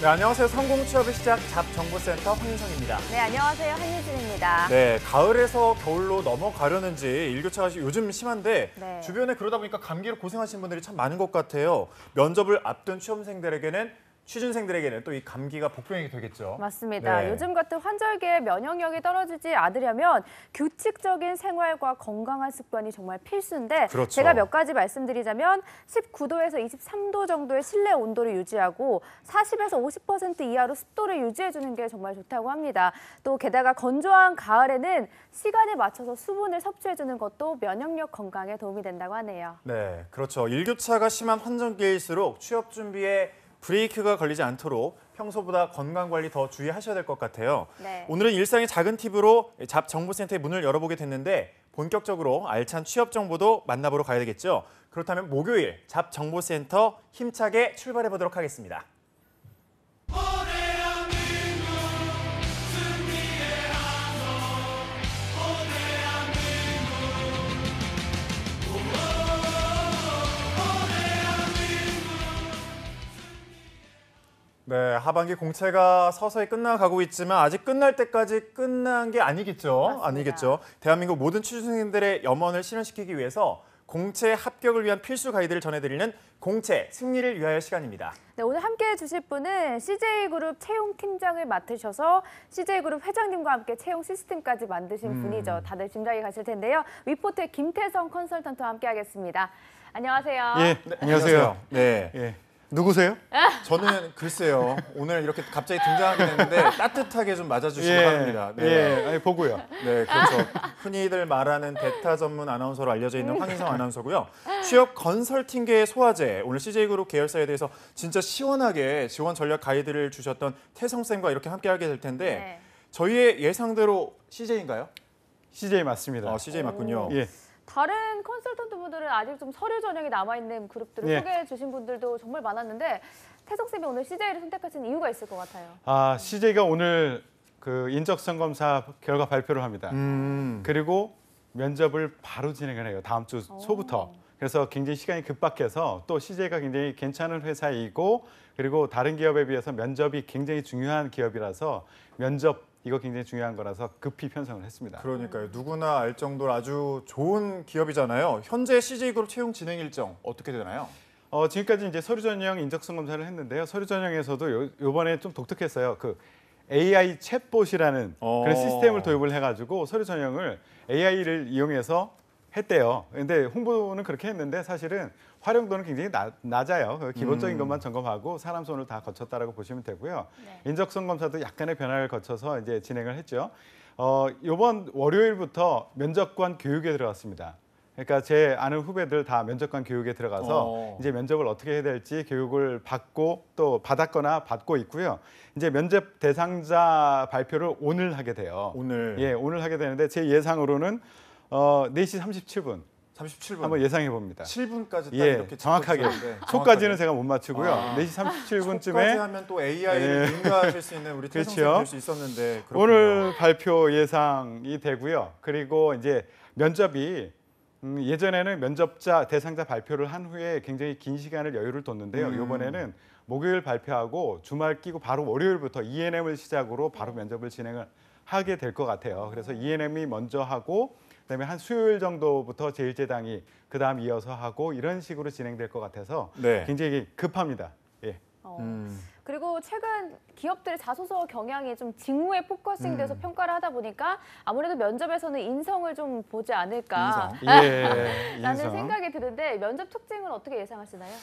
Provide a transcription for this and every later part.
네, 안녕하세요. 성공취업의 시작 잡정보센터 황윤성입니다. 네, 안녕하세요. 한유진입니다. 네, 가을에서 겨울로 넘어가려는지 일교차가 요즘 심한데 네. 주변에 그러다 보니까 감기로 고생하시는 분들이 참 많은 것 같아요. 면접을 앞둔 취준생들에게는 또 이 감기가 복병이 되겠죠. 맞습니다. 네. 요즘 같은 환절기에 면역력이 떨어지지 않으려면 규칙적인 생활과 건강한 습관이 정말 필수인데 그렇죠. 제가 몇 가지 말씀드리자면 19도에서 23도 정도의 실내 온도를 유지하고 40에서 50% 이하로 습도를 유지해주는 게 정말 좋다고 합니다. 또 게다가 건조한 가을에는 시간에 맞춰서 수분을 섭취해주는 것도 면역력 건강에 도움이 된다고 하네요. 네, 그렇죠. 일교차가 심한 환절기일수록 취업 준비에 브레이크가 걸리지 않도록 평소보다 건강관리 더 주의하셔야 될 것 같아요. 네. 오늘은 일상의 작은 팁으로 잡정보센터의 문을 열어보게 됐는데 본격적으로 알찬 취업 정보도 만나보러 가야 되겠죠. 그렇다면 목요일 잡정보센터 힘차게 출발해보도록 하겠습니다. 네, 하반기 공채가 서서히 끝나가고 있지만 아직 끝날 때까지 끝난 게 아니겠죠? 맞습니다. 아니겠죠. 대한민국 모든 취준생들의 염원을 실현시키기 위해서 공채 합격을 위한 필수 가이드를 전해드리는 공채 승리를 위하여 시간입니다. 네, 오늘 함께해 주실 분은 CJ그룹 채용팀장을 맡으셔서 CJ그룹 회장님과 함께 채용 시스템까지 만드신 분이죠. 다들 짐작이 가실 텐데요. 위포트의 김태성 컨설턴트와 함께하겠습니다. 안녕하세요. 예, 네, 안녕하세요. 네. 예. 누구세요? 저는 글쎄요. 오늘 이렇게 갑자기 등장하게 됐는데 따뜻하게 좀 맞아주시기 바랍니다. 네. 예, 아니, 보고요. 네, 그렇죠. 흔히들 말하는 대타 전문 아나운서로 알려져 있는 황인성 아나운서고요. 취업 컨설팅계의 소화제, 오늘 CJ그룹 계열사에 대해서 진짜 시원하게 지원 전략 가이드를 주셨던 태성쌤과 이렇게 함께하게 될 텐데 네. 저희의 예상대로 CJ인가요? CJ 맞습니다. CJ 맞군요. 예. 다른 컨설턴트 분들은 아직 좀 서류 전형이 남아있는 그룹들을 예. 소개해 주신 분들도 정말 많았는데 태성쌤이 오늘 CJ를 선택하신 이유가 있을 것 같아요. 아, CJ가 오늘 그 인적성 검사 결과 발표를 합니다. 그리고 면접을 바로 진행을 해요. 다음 주 초부터. 그래서 굉장히 시간이 급박해서 또 CJ가 굉장히 괜찮은 회사이고 그리고 다른 기업에 비해서 면접이 굉장히 중요한 기업이라서 면접 이거 굉장히 중요한 거라서 급히 편성을 했습니다. 그러니까요. 누구나 알 정도로 아주 좋은 기업이잖아요. 현재 CJ그룹 채용 진행 일정 어떻게 되나요? 지금까지 이제 서류 전형 인적성 검사를 했는데요. 서류 전형에서도 요번에 좀 독특했어요. 그 AI 챗봇이라는 그런 시스템을 도입을 해가지고 서류 전형을 AI를 이용해서 했대요. 근데 홍보는 그렇게 했는데 사실은 활용도는 굉장히 낮아요. 기본적인 것만 점검하고 사람 손을 다 거쳤다라고 보시면 되고요. 네. 인적성 검사도 약간의 변화를 거쳐서 이제 진행을 했죠. 이번 월요일부터 면접관 교육에 들어갔습니다. 그러니까 제 아는 후배들 다 면접관 교육에 들어가서 이제 면접을 어떻게 해야 될지 교육을 받고 또 받았거나 받고 있고요. 이제 면접 대상자 발표를 오늘 하게 돼요. 오늘. 예, 오늘 하게 되는데 제 예상으로는 4시 37분 37분. 한번 예상해 봅니다. 7분까지 딱 예, 이렇게 정확하게. 초까지는 제가 못 맞추고요. 4시 37분쯤에 초까지 하면 또 AI를 능가하실 수 있는 우리 태성쌤 그렇죠. 될 수 있었는데 그렇군요. 오늘 발표 예상이 되고요. 그리고 이제 면접이 예전에는 면접자 대상자 발표를 한 후에 굉장히 긴 시간을 여유를 뒀는데요. 이번에는 목요일 발표하고 주말 끼고 바로 월요일부터 ENM을 시작으로 바로 면접을 진행을 하게 될 것 같아요. 그래서 ENM이 먼저 하고 그다음에 한 수요일 정도부터 제1제당이 그다음 이어서 하고 이런 식으로 진행될 것 같아서 네. 굉장히 급합니다. 예. 그리고 최근 기업들의 자소서 경향이 좀 직무에 포커싱돼서 평가를 하다 보니까 아무래도 면접에서는 인성을 좀 보지 않을까 예, 라는 인성. 생각이 드는데 면접 특징은 어떻게 예상하시나요?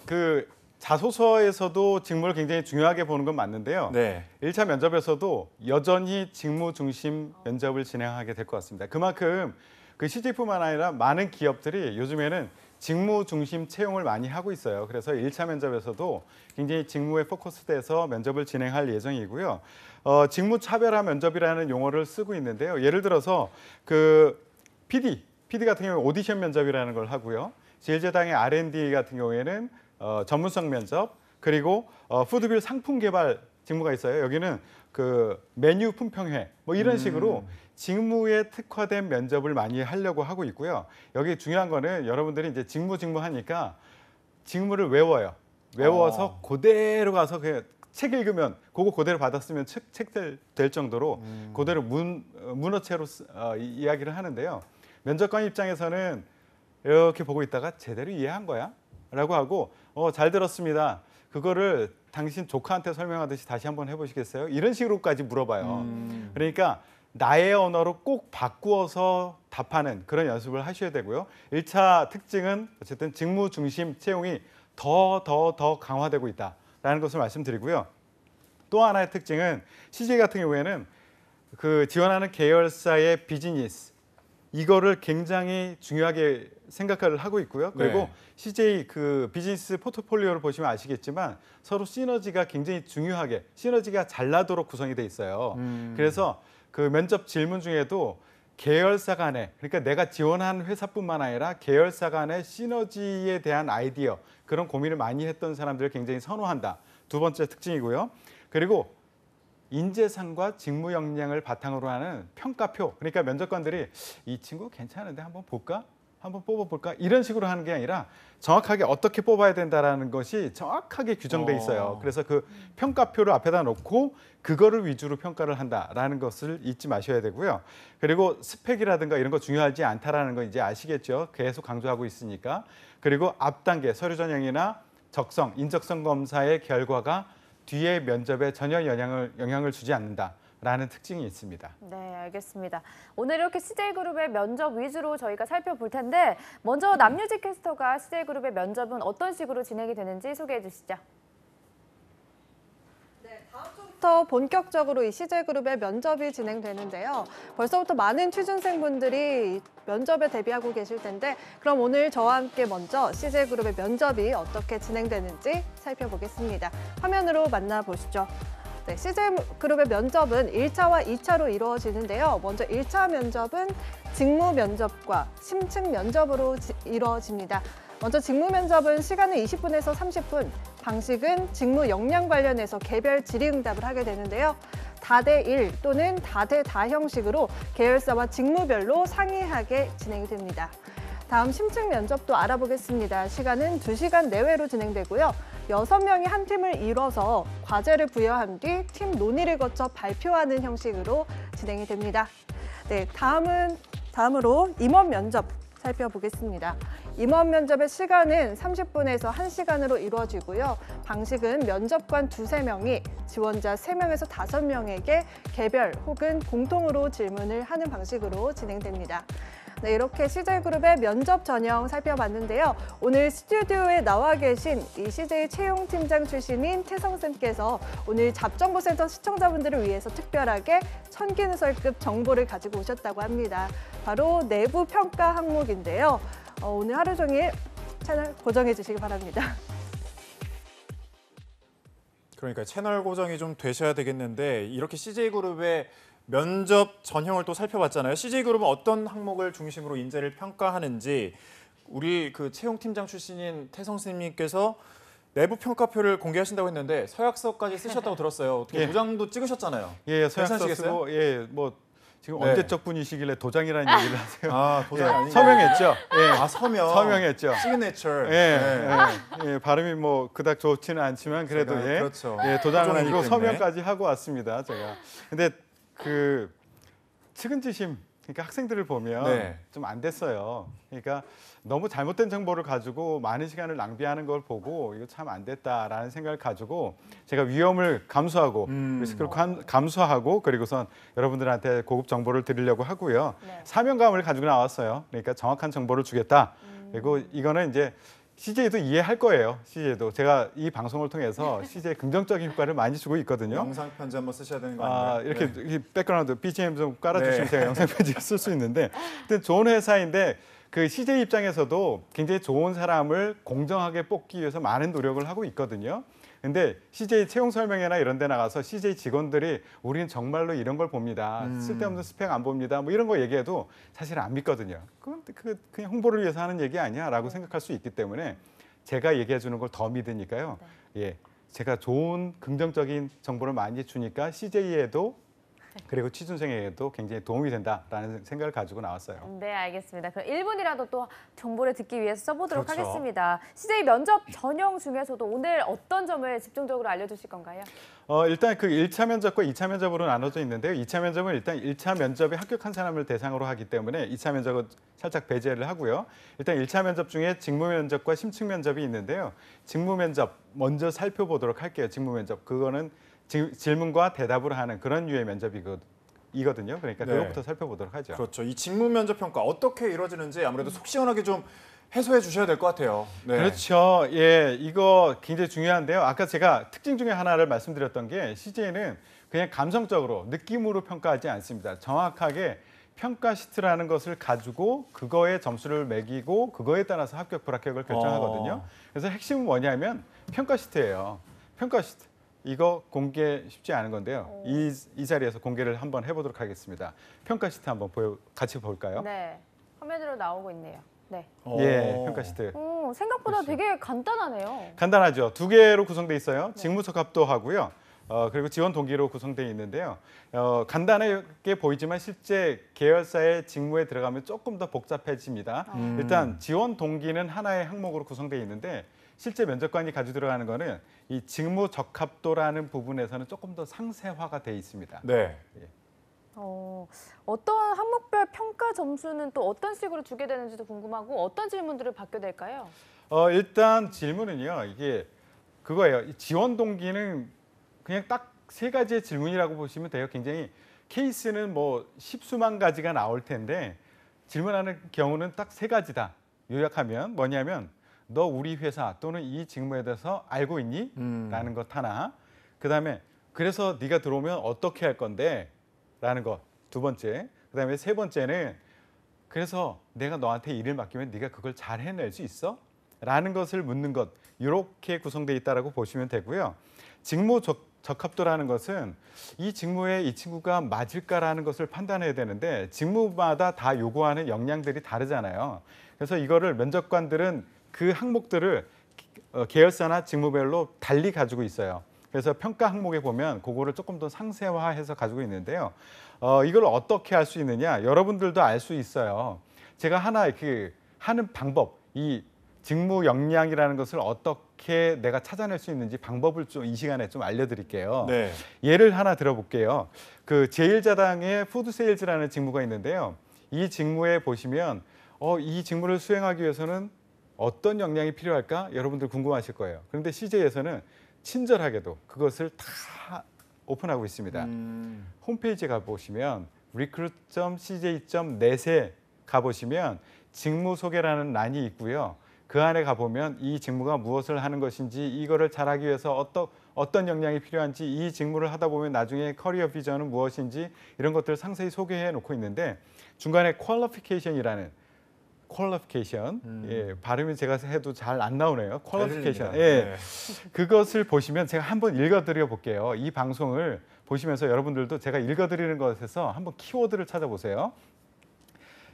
그 자소서에서도 직무를 굉장히 중요하게 보는 건 맞는데요. 네. 1차 면접에서도 여전히 직무 중심 면접을 진행하게 될 것 같습니다. 그만큼 그 CJ뿐만 아니라 많은 기업들이 요즘에는 직무 중심 채용을 많이 하고 있어요. 그래서 1차 면접에서도 굉장히 직무에 포커스돼서 면접을 진행할 예정이고요. 직무 차별화 면접이라는 용어를 쓰고 있는데요. 예를 들어서 그 PD 같은 경우에 오디션 면접이라는 걸 하고요. 제1제당의 R&D 같은 경우에는 전문성 면접, 그리고 푸드빌 상품 개발 직무가 있어요. 여기는 그 메뉴 품평회 뭐 이런 식으로 직무에 특화된 면접을 많이 하려고 하고 있고요. 여기 중요한 거는 여러분들이 이제 직무 하니까 직무를 외워요. 외워서 그대로 가서 그냥 책 읽으면 그거 그대로 받았으면 책 될 정도로 그대로 문어체로 이야기를 하는데요. 면접관 입장에서는 이렇게 보고 있다가 제대로 이해한 거야? 라고 하고 잘 들었습니다. 그거를 당신 조카한테 설명하듯이 다시 한번 해보시겠어요? 이런 식으로까지 물어봐요. 그러니까 나의 언어로 꼭 바꾸어서 답하는 그런 연습을 하셔야 되고요. 1차 특징은 어쨌든 직무 중심 채용이 더 강화되고 있다라는 것을 말씀드리고요. 또 하나의 특징은 CJ 같은 경우에는 그 지원하는 계열사의 비즈니스 이거를 굉장히 중요하게 생각을 하고 있고요. 그리고 네. CJ 그 비즈니스 포트폴리오를 보시면 아시겠지만 서로 시너지가 굉장히 중요하게 시너지가 잘 나도록 구성이 돼 있어요. 그래서 그 면접 질문 중에도 계열사 간에 그러니까 내가 지원한 회사뿐만 아니라 계열사 간의 시너지에 대한 아이디어 그런 고민을 많이 했던 사람들을 굉장히 선호한다. 두 번째 특징이고요. 그리고 인재상과 직무 역량을 바탕으로 하는 평가표. 그러니까 면접관들이 이 친구 괜찮은데 한번 볼까? 한번 뽑아볼까? 이런 식으로 하는 게 아니라 정확하게 어떻게 뽑아야 된다는 것이 정확하게 규정돼 있어요. 그래서 그 평가표를 앞에다 놓고 그거를 위주로 평가를 한다라는 것을 잊지 마셔야 되고요. 그리고 스펙이라든가 이런 거 중요하지 않다라는 거 이제 아시겠죠? 계속 강조하고 있으니까. 그리고 앞 단계 서류 전형이나 적성, 인적성 검사의 결과가 뒤에 면접에 전혀 영향을 주지 않는다라는 특징이 있습니다. 네, 알겠습니다. 오늘 이렇게 CJ그룹의 면접 위주로 저희가 살펴볼 텐데 먼저 남유지 캐스터가 CJ그룹의 면접은 어떤 식으로 진행이 되는지 소개해 주시죠. 부터 본격적으로 이 CJ그룹의 면접이 진행되는데요. 벌써부터 많은 취준생분들이 면접에 대비하고 계실 텐데 그럼 오늘 저와 함께 먼저 CJ그룹의 면접이 어떻게 진행되는지 살펴보겠습니다. 화면으로 만나보시죠. 네, CJ그룹의 면접은 1차와 2차로 이루어지는데요. 먼저 1차 면접은 직무 면접과 심층 면접으로 이루어집니다. 먼저 직무 면접은 시간은 20분에서 30분, 방식은 직무 역량 관련해서 개별 질의응답을 하게 되는데요. 다대 1 또는 다대 다 형식으로 계열사와 직무별로 상이하게 진행이 됩니다. 다음 심층 면접도 알아보겠습니다. 시간은 2시간 내외로 진행되고요. 6명이 한 팀을 이뤄서 과제를 부여한 뒤 팀 논의를 거쳐 발표하는 형식으로 진행이 됩니다. 네, 다음으로 임원 면접 살펴보겠습니다. 임원 면접의 시간은 30분에서 1시간으로 이루어지고요. 방식은 면접관 2~3명이 지원자 3명에서 5명에게 개별 혹은 공통으로 질문을 하는 방식으로 진행됩니다. 네, 이렇게 CJ그룹의 면접 전형 살펴봤는데요. 오늘 스튜디오에 나와 계신 이 CJ 채용팀장 출신인 태성쌤께서 오늘 잡정보센터 시청자분들을 위해서 특별하게 천기누설급 정보를 가지고 오셨다고 합니다. 바로 내부 평가 항목인데요. 오늘 하루 종일 채널 고정해 주시기 바랍니다. 그러니까 채널 고정이 좀 되셔야 되겠는데 이렇게 CJ그룹의 면접 전형을 또 살펴봤잖아요. CJ그룹은 어떤 항목을 중심으로 인재를 평가하는지 우리 그 채용팀장 출신인 태성 선생님께서 내부 평가표를 공개하신다고 했는데 서약서까지 쓰셨다고 들었어요. 어떻게 예. 도장도 찍으셨잖아요. 예, 서약서 괜찮으시겠어요? 쓰고 뭐 지금 네. 언제적 분이시길래 도장이라는 얘기를 하세요. 아, 도장 예, 아닌가요? 서명했죠. 예. 아, 서명. 서명했죠. 시그네처. 예, 예, 발음이 뭐 그닥 좋지는 않지만 그래도 제가, 예, 그렇죠. 예, 도장을 토종이기 아니고 때문에. 서명까지 하고 왔습니다. 제가. 근데 그 측은지심, 그러니까 학생들을 보면 네. 좀 안 됐어요. 그러니까 너무 잘못된 정보를 가지고 많은 시간을 낭비하는 걸 보고 이거 참 안 됐다라는 생각을 가지고 제가 위험을 감수하고 리스크를 감수하고 그리고선 여러분들한테 고급 정보를 드리려고 하고요. 네. 사명감을 가지고 나왔어요. 그러니까 정확한 정보를 주겠다. 그리고 이거는 이제 CJ도 이해할 거예요. CJ도 제가 이 방송을 통해서 CJ 긍정적인 효과를 많이 주고 있거든요. 영상 편지 한번 쓰셔야 되는 거 아닌가요? 이렇게 네. 백그라운드 BGM 좀 깔아주시면 네. 제가 영상 편지를 쓸 수 있는데, 근데 좋은 회사인데 그 CJ 입장에서도 굉장히 좋은 사람을 공정하게 뽑기 위해서 많은 노력을 하고 있거든요. 근데 CJ 채용 설명회나 이런 데 나가서 CJ 직원들이 우리는 정말로 이런 걸 봅니다. 쓸데없는 스펙 안 봅니다. 뭐 이런 거 얘기해도 사실 안 믿거든요. 그건 그냥 홍보를 위해서 하는 얘기 아니야 라고 생각할 수 있기 때문에 제가 얘기해 주는 걸 더 믿으니까요. 예, 제가 좋은 긍정적인 정보를 많이 주니까 CJ에도 그리고 취준생에게도 굉장히 도움이 된다라는 생각을 가지고 나왔어요. 네, 알겠습니다. 그럼 1분이라도 또 정보를 듣기 위해서 써보도록 그렇죠. 하겠습니다. CJ 면접 전형 중에서도 오늘 어떤 점을 집중적으로 알려주실 건가요? 일단 그 1차 면접과 2차 면접으로 나눠져 있는데요. 2차 면접은 일단 1차 면접에 합격한 사람을 대상으로 하기 때문에 2차 면접은 살짝 배제를 하고요. 일단 1차 면접 중에 직무 면접과 심층 면접이 있는데요. 직무 면접 먼저 살펴보도록 할게요. 직무 면접. 그거는 질문과 대답을 하는 그런 류의 면접이거든요. 그러니까 네. 그것부터 살펴보도록 하죠. 그렇죠. 이 직무 면접 평가 어떻게 이루어지는지 아무래도 속 시원하게 좀 해소해 주셔야 될 것 같아요. 네. 그렇죠. 예, 이거 굉장히 중요한데요. 아까 제가 특징 중에 하나를 말씀드렸던 게 CJ는 그냥 감성적으로 느낌으로 평가하지 않습니다. 정확하게 평가 시트라는 것을 가지고 그거에 점수를 매기고 그거에 따라서 합격 불합격을 결정하거든요. 그래서 핵심은 뭐냐면 평가 시트예요. 평가 시트. 이거 공개 쉽지 않은 건데요. 이 자리에서 공개를 한번 해보도록 하겠습니다. 평가 시트 한번 같이 볼까요? 네, 화면으로 나오고 있네요. 네. 예, 평가 시트. 생각보다 되게 간단하네요. 간단하죠. 두 개로 구성돼 있어요. 직무 적합도 하고요. 그리고 지원 동기로 구성되어 있는데요. 간단하게 보이지만 실제 계열사의 직무에 들어가면 조금 더 복잡해집니다. 일단 지원 동기는 하나의 항목으로 구성되어 있는데 실제 면접관이 가지고 들어가는 거는 이 직무 적합도라는 부분에서는 조금 더 상세화가 돼 있습니다. 네. 어떤 항목별 평가 점수는 또 어떤 식으로 주게 되는지도 궁금하고 어떤 질문들을 받게 될까요? 일단 질문은요. 이게 그거예요. 이 지원 동기는 그냥 딱 세 가지의 질문이라고 보시면 돼요. 굉장히 케이스는 뭐 십수만 가지가 나올 텐데 질문하는 경우는 딱 세 가지다. 요약하면 뭐냐면 너 우리 회사 또는 이 직무에 대해서 알고 있니? 라는 것 하나. 그다음에 그래서 네가 들어오면 어떻게 할 건데? 라는 것 두 번째. 그다음에 세 번째는 그래서 내가 너한테 일을 맡기면 네가 그걸 잘 해낼 수 있어? 라는 것을 묻는 것. 이렇게 구성되어 있다고 보시면 되고요. 직무 적합도라는 것은 이 직무에 이 친구가 맞을까라는 것을 판단해야 되는데 직무마다 다 요구하는 역량들이 다르잖아요. 그래서 이거를 면접관들은 그 항목들을 계열사나 직무별로 달리 가지고 있어요. 그래서 평가 항목에 보면 그거를 조금 더 상세화해서 가지고 있는데요. 이걸 어떻게 할 수 있느냐? 여러분들도 알 수 있어요. 제가 하나 하는 방법, 이 직무 역량이라는 것을 어떻게 내가 찾아낼 수 있는지 방법을 좀 이 시간에 좀 알려드릴게요. 네. 예를 하나 들어볼게요. 그 제1자당의 푸드 세일즈라는 직무가 있는데요. 이 직무에 보시면 이 직무를 수행하기 위해서는 어떤 역량이 필요할까? 여러분들 궁금하실 거예요. 그런데 CJ에서는 친절하게도 그것을 다 오픈하고 있습니다. 홈페이지에 가보시면 recruit.cj.net에 가보시면 직무 소개라는 란이 있고요. 그 안에 가보면 이 직무가 무엇을 하는 것인지 이거를 잘하기 위해서 어떤 역량이 필요한지 이 직무를 하다 보면 나중에 커리어 비전은 무엇인지 이런 것들을 상세히 소개해 놓고 있는데 중간에 qualification이라는 예, 발음이 제가 해도 잘 안 나오네요. qualification. 예, 네. 그것을 보시면 제가 한번 읽어드려 볼게요. 이 방송을 보시면서 여러분들도 제가 읽어드리는 것에서 한번 키워드를 찾아보세요.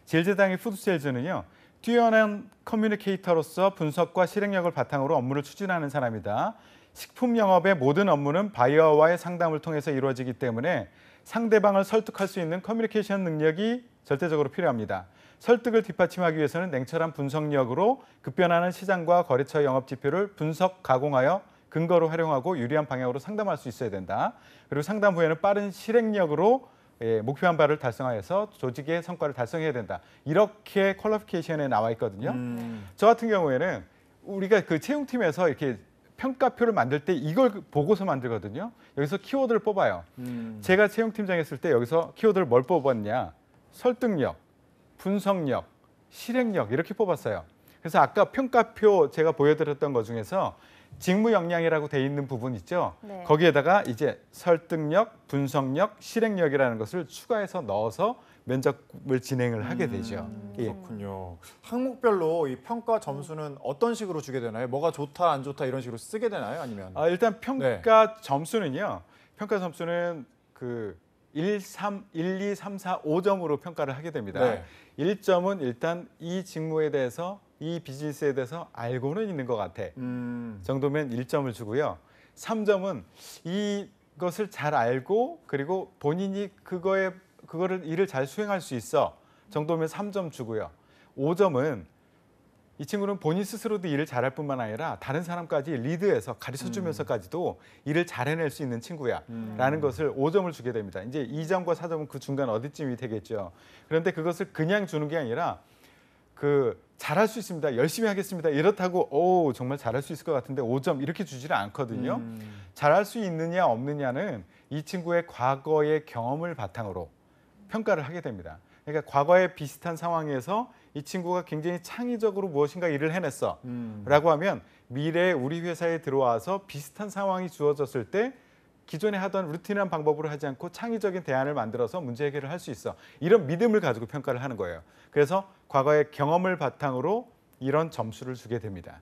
제1자당의 푸드세일즈는요. 뛰어난 커뮤니케이터로서 분석과 실행력을 바탕으로 업무를 추진하는 사람이다. 식품 영업의 모든 업무는 바이어와의 상담을 통해서 이루어지기 때문에 상대방을 설득할 수 있는 커뮤니케이션 능력이 절대적으로 필요합니다. 설득을 뒷받침하기 위해서는 냉철한 분석력으로 급변하는 시장과 거래처 영업 지표를 분석, 가공하여 근거로 활용하고 유리한 방향으로 상담할 수 있어야 된다. 그리고 상담 후에는 빠른 실행력으로 목표한 바를 달성하여서 조직의 성과를 달성해야 된다. 이렇게 퀄리피케이션에 나와 있거든요. 저 같은 경우에는 우리가 그 채용팀에서 이렇게 평가표를 만들 때 이걸 보고서 만들거든요. 여기서 키워드를 뽑아요. 제가 채용팀장 했을 때 여기서 키워드를 뭘 뽑았냐. 설득력, 분석력, 실행력 이렇게 뽑았어요. 그래서 아까 평가표 제가 보여드렸던 것 중에서 직무 역량이라고 돼 있는 부분 있죠. 네. 거기에다가 이제 설득력, 분석력, 실행력이라는 것을 추가해서 넣어서 면접을 진행을 하게 되죠. 예. 그렇군요. 항목별로 이 평가 점수는 어떤 식으로 주게 되나요? 뭐가 좋다, 안 좋다 이런 식으로 쓰게 되나요? 아니면? 일단 평가 점수는요. 평가 점수는 그 1, 2, 3, 4, 5점으로 평가를 하게 됩니다. 네. 1점은 일단 이 직무에 대해서 이 비즈니스에 대해서 알고는 있는 것 같아. 정도면 1점을 주고요. 3점은 이 것을 잘 알고 그리고 본인이 그거를 일을 잘 수행할 수 있어 정도면 3점 주고요. 5점은 이 친구는 본인 스스로도 일을 잘할 뿐만 아니라 다른 사람까지 리드해서 가르쳐주면서까지도 일을 잘 해낼 수 있는 친구야 라는 것을 5점을 주게 됩니다. 이제 2점과 4점은 그 중간 어디쯤이 되겠죠. 그런데 그것을 그냥 주는 게 아니라 잘할 수 있습니다. 열심히 하겠습니다. 이렇다고 정말 잘할 수 있을 것 같은데 5점 이렇게 주지는 않거든요. 잘할 수 있느냐 없느냐는 이 친구의 과거의 경험을 바탕으로 평가를 하게 됩니다. 그러니까 과거에 비슷한 상황에서 이 친구가 굉장히 창의적으로 무엇인가 일을 해냈어 라고 하면 미래에 우리 회사에 들어와서 비슷한 상황이 주어졌을 때 기존에 하던 루틴한 방법으로 하지 않고 창의적인 대안을 만들어서 문제 해결을 할 수 있어. 이런 믿음을 가지고 평가를 하는 거예요. 그래서 과거의 경험을 바탕으로 이런 점수를 주게 됩니다.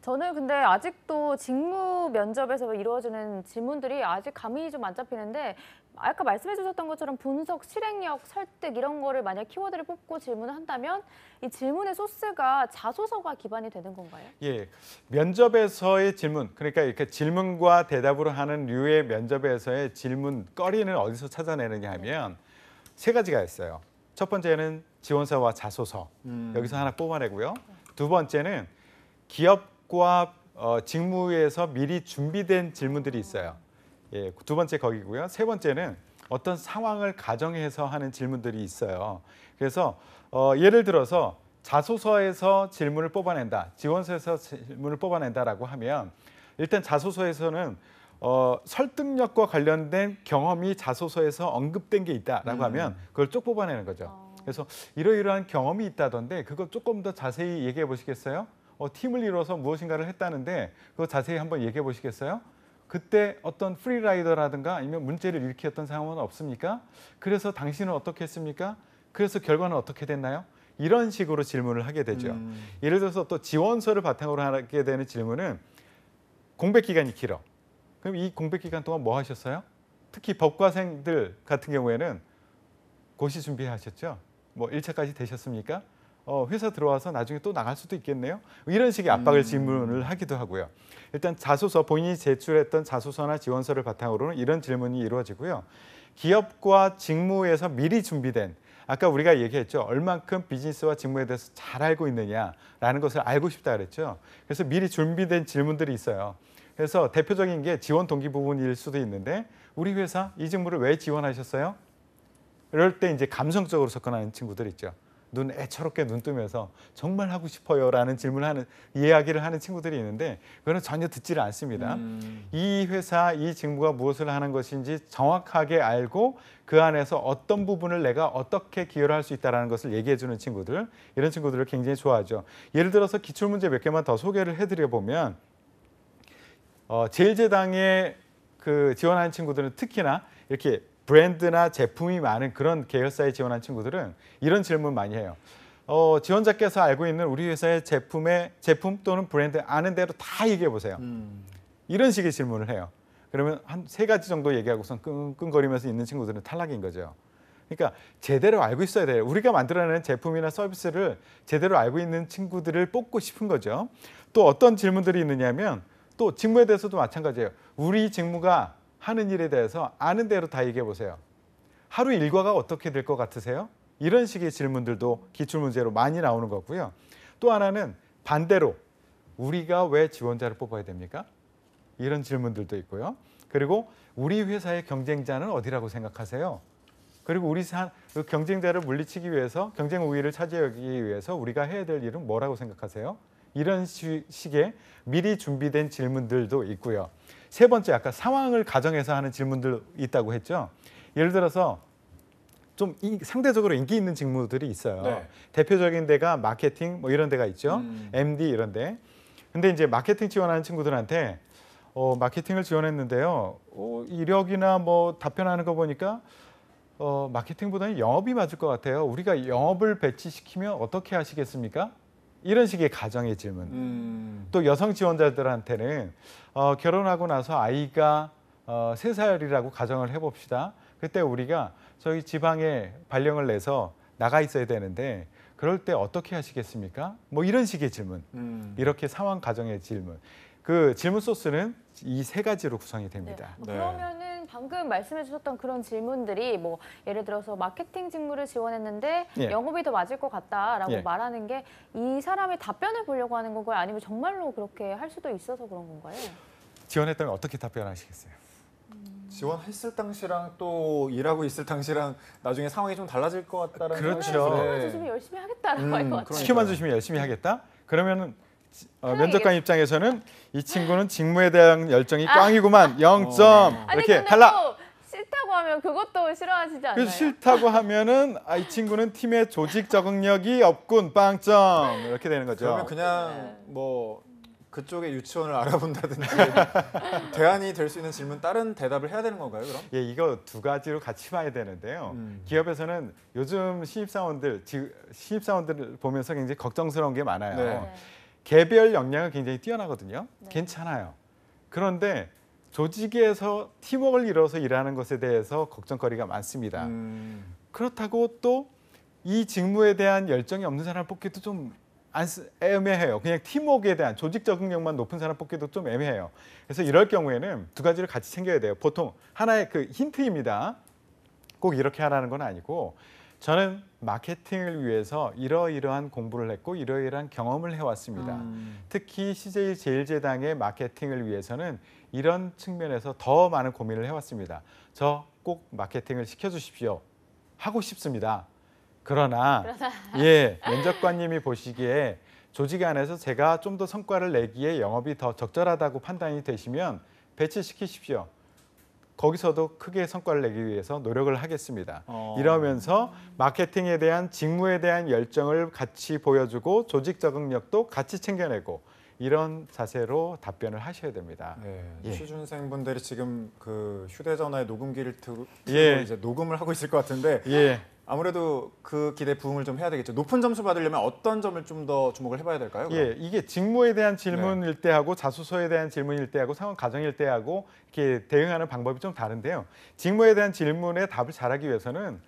저는 근데 아직도 직무 면접에서 이루어지는 질문들이 아직 감이 좀 안 잡히는데 아까 말씀해 주셨던 것처럼 분석, 실행력, 설득 이런 거를 만약 키워드를 뽑고 질문을 한다면 이 질문의 소스가 자소서가 기반이 되는 건가요? 예, 면접에서의 질문, 그러니까 이렇게 질문과 대답으로 하는 류의 면접에서의 질문거리는 어디서 찾아내느냐 하면 세 가지가 있어요. 첫 번째는 지원서와 자소서, 여기서 하나 뽑아내고요. 두 번째는 기업과 직무에서 미리 준비된 질문들이 있어요. 예, 두 번째 거기고요. 세 번째는 어떤 상황을 가정해서 하는 질문들이 있어요. 그래서 예를 들어서 자소서에서 질문을 뽑아낸다, 지원서에서 질문을 뽑아낸다라고 하면 일단 자소서에서는 설득력과 관련된 경험이 자소서에서 언급된 게 있다라고 하면 그걸 쭉 뽑아내는 거죠. 그래서 이러이러한 경험이 있다던데 그거 조금 더 자세히 얘기해 보시겠어요? 팀을 이뤄서 무엇인가를 했다는데 그거 자세히 한번 얘기해 보시겠어요? 그때 어떤 프리라이더라든가 아니면 문제를 일으켰던 상황은 없습니까? 그래서 당신은 어떻게 했습니까? 그래서 결과는 어떻게 됐나요? 이런 식으로 질문을 하게 되죠. 예를 들어서 또 지원서를 바탕으로 하게 되는 질문은 공백 기간이 길어. 그럼 이 공백 기간 동안 뭐 하셨어요? 특히 법과생들 같은 경우에는 고시 준비하셨죠? 뭐 1차까지 되셨습니까? 회사 들어와서 나중에 또 나갈 수도 있겠네요. 이런 식의 압박을 질문을 하기도 하고요. 일단 자소서, 본인이 제출했던 자소서나 지원서를 바탕으로는 이런 질문이 이루어지고요. 기업과 직무에서 미리 준비된, 아까 우리가 얘기했죠. 얼만큼 비즈니스와 직무에 대해서 잘 알고 있느냐라는 것을 알고 싶다 그랬죠. 그래서 미리 준비된 질문들이 있어요. 그래서 대표적인 게 지원 동기 부분일 수도 있는데 우리 회사 이 직무를 왜 지원하셨어요? 이럴 때 이제 감성적으로 접근하는 친구들 있죠. 눈 애처롭게 눈 뜨면서 정말 하고 싶어요라는 이야기를 하는 친구들이 있는데 그거는 전혀 듣지를 않습니다. 이 회사, 이 직무가 무엇을 하는 것인지 정확하게 알고 그 안에서 어떤 부분을 내가 어떻게 기여를 할 수 있다는 것을 얘기해 주는 친구들, 이런 친구들을 굉장히 좋아하죠. 예를 들어서 기출문제 몇 개만 더 소개를 해드려 보면 제일제당에 지원하는 친구들은 특히나 이렇게 브랜드나 제품이 많은 그런 계열사에 지원한 친구들은 이런 질문 많이 해요. 지원자께서 알고 있는 우리 회사의 제품 또는 브랜드 아는 대로 다 얘기해 보세요. 이런 식의 질문을 해요. 그러면 한 3가지 정도 얘기하고선 끙끙거리면서 있는 친구들은 탈락인 거죠. 그러니까 제대로 알고 있어야 돼요. 우리가 만들어내는 제품이나 서비스를 제대로 알고 있는 친구들을 뽑고 싶은 거죠. 또 어떤 질문들이 있느냐면 또 직무에 대해서도 마찬가지예요. 우리 직무가 하는 일에 대해서 아는 대로 다 얘기해 보세요. 하루 일과가 어떻게 될 것 같으세요? 이런 식의 질문들도 기출문제로 많이 나오는 거고요. 또 하나는 반대로 우리가 왜 지원자를 뽑아야 됩니까? 이런 질문들도 있고요. 그리고 우리 회사의 경쟁자는 어디라고 생각하세요? 그리고 우리 경쟁자를 물리치기 위해서, 경쟁 우위를 차지하기 위해서 우리가 해야 될 일은 뭐라고 생각하세요? 이런 식의 미리 준비된 질문들도 있고요. 세 번째, 아까 상황을 가정해서 하는 질문들 있다고 했죠. 예를 들어서 좀 상대적으로 인기 있는 직무들이 있어요. 네. 대표적인 데가 마케팅 뭐 이런 데가 있죠. MD 이런 데. 근데 이제 마케팅 지원하는 친구들한테 마케팅을 지원했는데요. 이력이나 뭐 답변하는 거 보니까 마케팅보다는 영업이 맞을 것 같아요. 우리가 영업을 배치시키면 어떻게 하시겠습니까? 이런 식의 가정의 질문. 또 여성 지원자들한테는 결혼하고 나서 아이가 3살이라고 가정을 해봅시다. 그때 우리가 저희 지방에 발령을 내서 나가 있어야 되는데 그럴 때 어떻게 하시겠습니까? 뭐 이런 식의 질문. 이렇게 상황 가정의 질문. 그 질문 소스는 이 세 가지로 구성이 됩니다. 네. 그러면은 방금 말씀해 주셨던 그런 질문들이 뭐 예를 들어서 마케팅 직무를 지원했는데 예. 영업이 더 맞을 것 같다라고 예. 말하는 게 이 사람의 답변을 보려고 하는 건가요? 아니면 정말로 그렇게 할 수도 있어서 그런 건가요? 지원했다면 어떻게 답변하시겠어요? 지원했을 당시랑 또 일하고 있을 당시랑 나중에 상황이 좀 달라질 것 같다는 그렇죠. 시켜만 주시면 열심히 하겠다라고 할 것 같아요. 그러니까요. 시켜만 주시면 열심히 하겠다? 그러면은 편하게 면접관 입장에서는 이 친구는 직무에 대한 열정이 꽝이구만 0점 아니 이렇게 근데 탈락. 또 싫다고 하면 그것도 싫어하시지 않나요? 그래서 싫다고 하면은 이 친구는 팀의 조직 적응력이 없군 빵점 이렇게 되는 거죠. 그러면 그냥 뭐 그쪽의 유치원을 알아본다든지 대안이 될 수 있는 질문 다른 대답을 해야 되는 건가요, 그럼? 예, 이거 두 가지로 같이 봐야 되는데요. 기업에서는 요즘 신입사원들을 보면서 굉장히 걱정스러운 게 많아요. 네. 개별 역량은 굉장히 뛰어나거든요. 네. 괜찮아요. 그런데 조직에서 팀워크를 이뤄서 일하는 것에 대해서 걱정거리가 많습니다. 그렇다고 또 이 직무에 대한 열정이 없는 사람을 뽑기도 좀 애매해요. 그냥 팀워크에 대한 조직 적응력만 높은 사람 뽑기도 좀 애매해요. 그래서 이럴 경우에는 두 가지를 같이 챙겨야 돼요. 보통 하나의 그 힌트입니다. 꼭 이렇게 하라는 건 아니고 저는 마케팅을 위해서 이러이러한 공부를 했고 이러이러한 경험을 해왔습니다. 특히 CJ 제일제당의 마케팅을 위해서는 이런 측면에서 더 많은 고민을 해왔습니다. 저 꼭 마케팅을 시켜주십시오. 하고 싶습니다. 그러나 예, 면접관님이 보시기에 조직 안에서 제가 좀 더 성과를 내기에 영업이 더 적절하다고 판단이 되시면 배치시키십시오. 거기서도 크게 성과를 내기 위해서 노력을 하겠습니다. 이러면서 마케팅에 대한 직무에 대한 열정을 같이 보여주고 조직 적응력도 같이 챙겨내고 이런 자세로 답변을 하셔야 됩니다. 네, 예. 취준생분들이 지금 그 휴대전화에 녹음기를 틀고 예. 이제 녹음을 하고 있을 것 같은데 예, 아무래도 그 기대 부응을 좀 해야 되겠죠. 높은 점수 받으려면 어떤 점을 좀 더 주목을 해봐야 될까요? 그럼? 예, 이게 직무에 대한 질문일 때 하고 자소서에 대한 질문일 때 하고 상황 가정일 때 하고 이렇게 대응하는 방법이 좀 다른데요. 직무에 대한 질문에 답을 잘하기 위해서는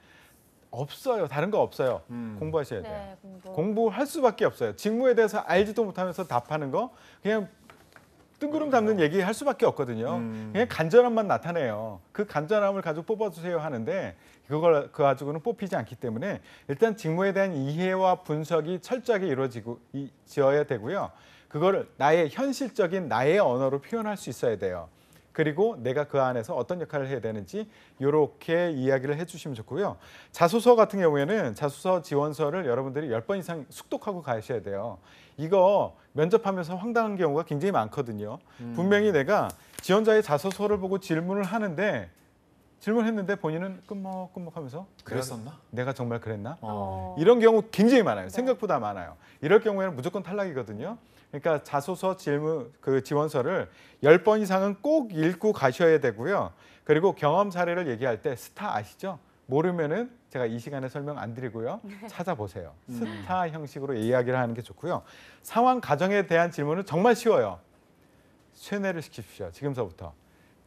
없어요. 다른 거 없어요. 공부하셔야 돼요. 네, 공부할 수밖에 없어요. 직무에 대해서 알지도 못하면서 답하는 거 그냥 뜬구름 잡는 얘기 할 수밖에 없거든요. 그냥 간절함만 나타내요. 그 간절함을 가지고 뽑아주세요 하는데 그걸 그 가지고는 뽑히지 않기 때문에 일단 직무에 대한 이해와 분석이 철저하게 이루어져야 되고요. 그거를 나의 현실적인 나의 언어로 표현할 수 있어야 돼요. 그리고 내가 그 안에서 어떤 역할을 해야 되는지 이렇게 이야기를 해주시면 좋고요. 자소서 같은 경우에는 자소서 지원서를 여러분들이 10번 이상 숙독하고 가셔야 돼요. 이거 면접하면서 황당한 경우가 굉장히 많거든요. 분명히 내가 지원자의 자소서를 보고 질문했는데 본인은 끄먹끄먹하면서 그랬었나? 내가 정말 그랬나? 어. 이런 경우 굉장히 많아요. 생각보다 많아요. 이럴 경우에는 무조건 탈락이거든요. 그러니까 자소서 질문 그 지원서를 10번 이상은 꼭 읽고 가셔야 되고요. 그리고 경험 사례를 얘기할 때 스타 아시죠? 모르면은 제가 이 시간에 설명 안 드리고요. 찾아보세요. 스타 형식으로 이야기를 하는 게 좋고요. 상황 가정에 대한 질문은 정말 쉬워요. 쇠뇌를 시키십시오. 지금서부터.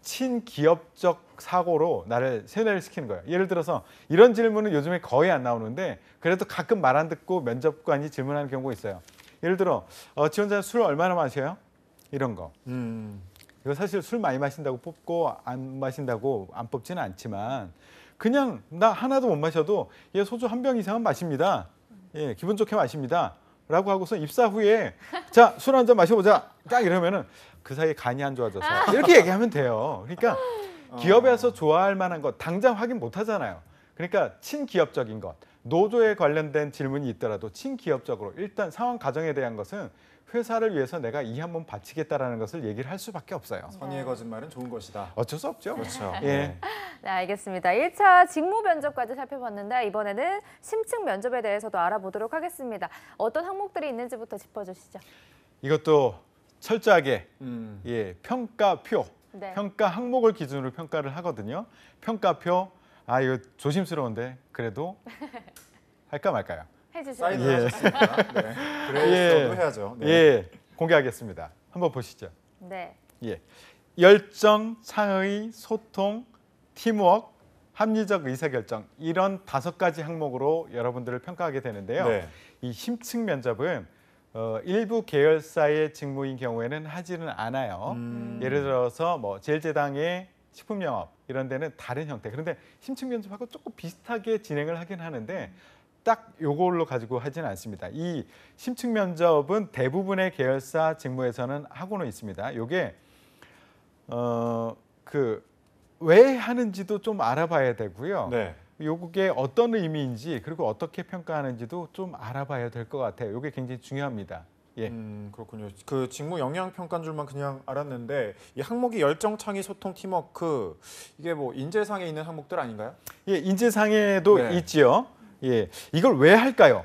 친기업적 사고로 나를 세뇌를 시키는 거예요. 예를 들어서 이런 질문은 요즘에 거의 안 나오는데 그래도 가끔 말 안 듣고 면접관이 질문하는 경우가 있어요. 예를 들어 지원자는 술 얼마나 마셔요? 이런 거. 이거 사실 술 많이 마신다고 뽑고 안 마신다고 안 뽑지는 않지만 그냥 나 하나도 못 마셔도 얘 소주 한 병 이상은 마십니다. 예, 기분 좋게 마십니다. 라고 하고서 입사 후에 자, 술 한 잔 마셔보자. 딱 이러면은 그 사이에 간이 안 좋아져서 이렇게 얘기하면 돼요. 그러니까 기업에서 좋아할 만한 것 당장 확인 못 하잖아요. 그러니까 친기업적인 것, 노조에 관련된 질문이 있더라도 친기업적으로 일단 상황 가정에 대한 것은 회사를 위해서 내가 이 한 번 바치겠다라는 것을 얘기를 할 수밖에 없어요. 선의의 거짓말은 좋은 것이다. 어쩔 수 없죠. 그렇죠. 예. 네, 알겠습니다. 1차 직무 면접까지 살펴봤는데 이번에는 심층 면접에 대해서도 알아보도록 하겠습니다. 어떤 항목들이 있는지부터 짚어주시죠. 이것도 철저하게 예, 평가표, 네. 평가 항목을 기준으로 평가를 하거든요. 평가표, 이거 조심스러운데 그래도 할까 말까요? 해주세요. 사인을 예. 하셨으니까 네. 그래서도 해야죠. 네. 예, 공개하겠습니다. 한번 보시죠. 네. 예, 열정, 창의, 소통, 팀워크, 합리적 의사결정 이런 5가지 항목으로 여러분들을 평가하게 되는데요. 네. 이 심층 면접은 일부 계열사의 직무인 경우에는 하지는 않아요. 예를 들어서 뭐 제일제당의 식품영업 이런 데는 다른 형태. 그런데 심층 면접하고 조금 비슷하게 진행을 하긴 하는데 딱 요걸로 가지고 하지는 않습니다. 이 심층 면접은 대부분의 계열사 직무에서는 하고는 있습니다. 요게 왜 하는지도 좀 알아봐야 되고요. 네. 요게 어떤 의미인지 그리고 어떻게 평가하는지도 좀 알아봐야 될 것 같아요. 요게 굉장히 중요합니다. 예. 그렇군요. 그 직무 영향 평가인 줄만 그냥 알았는데 이 항목이 열정, 창의, 소통, 팀워크 이게 뭐 인재상에 있는 항목들 아닌가요? 예, 인재상에도 네. 있지요. 예, 이걸 왜 할까요?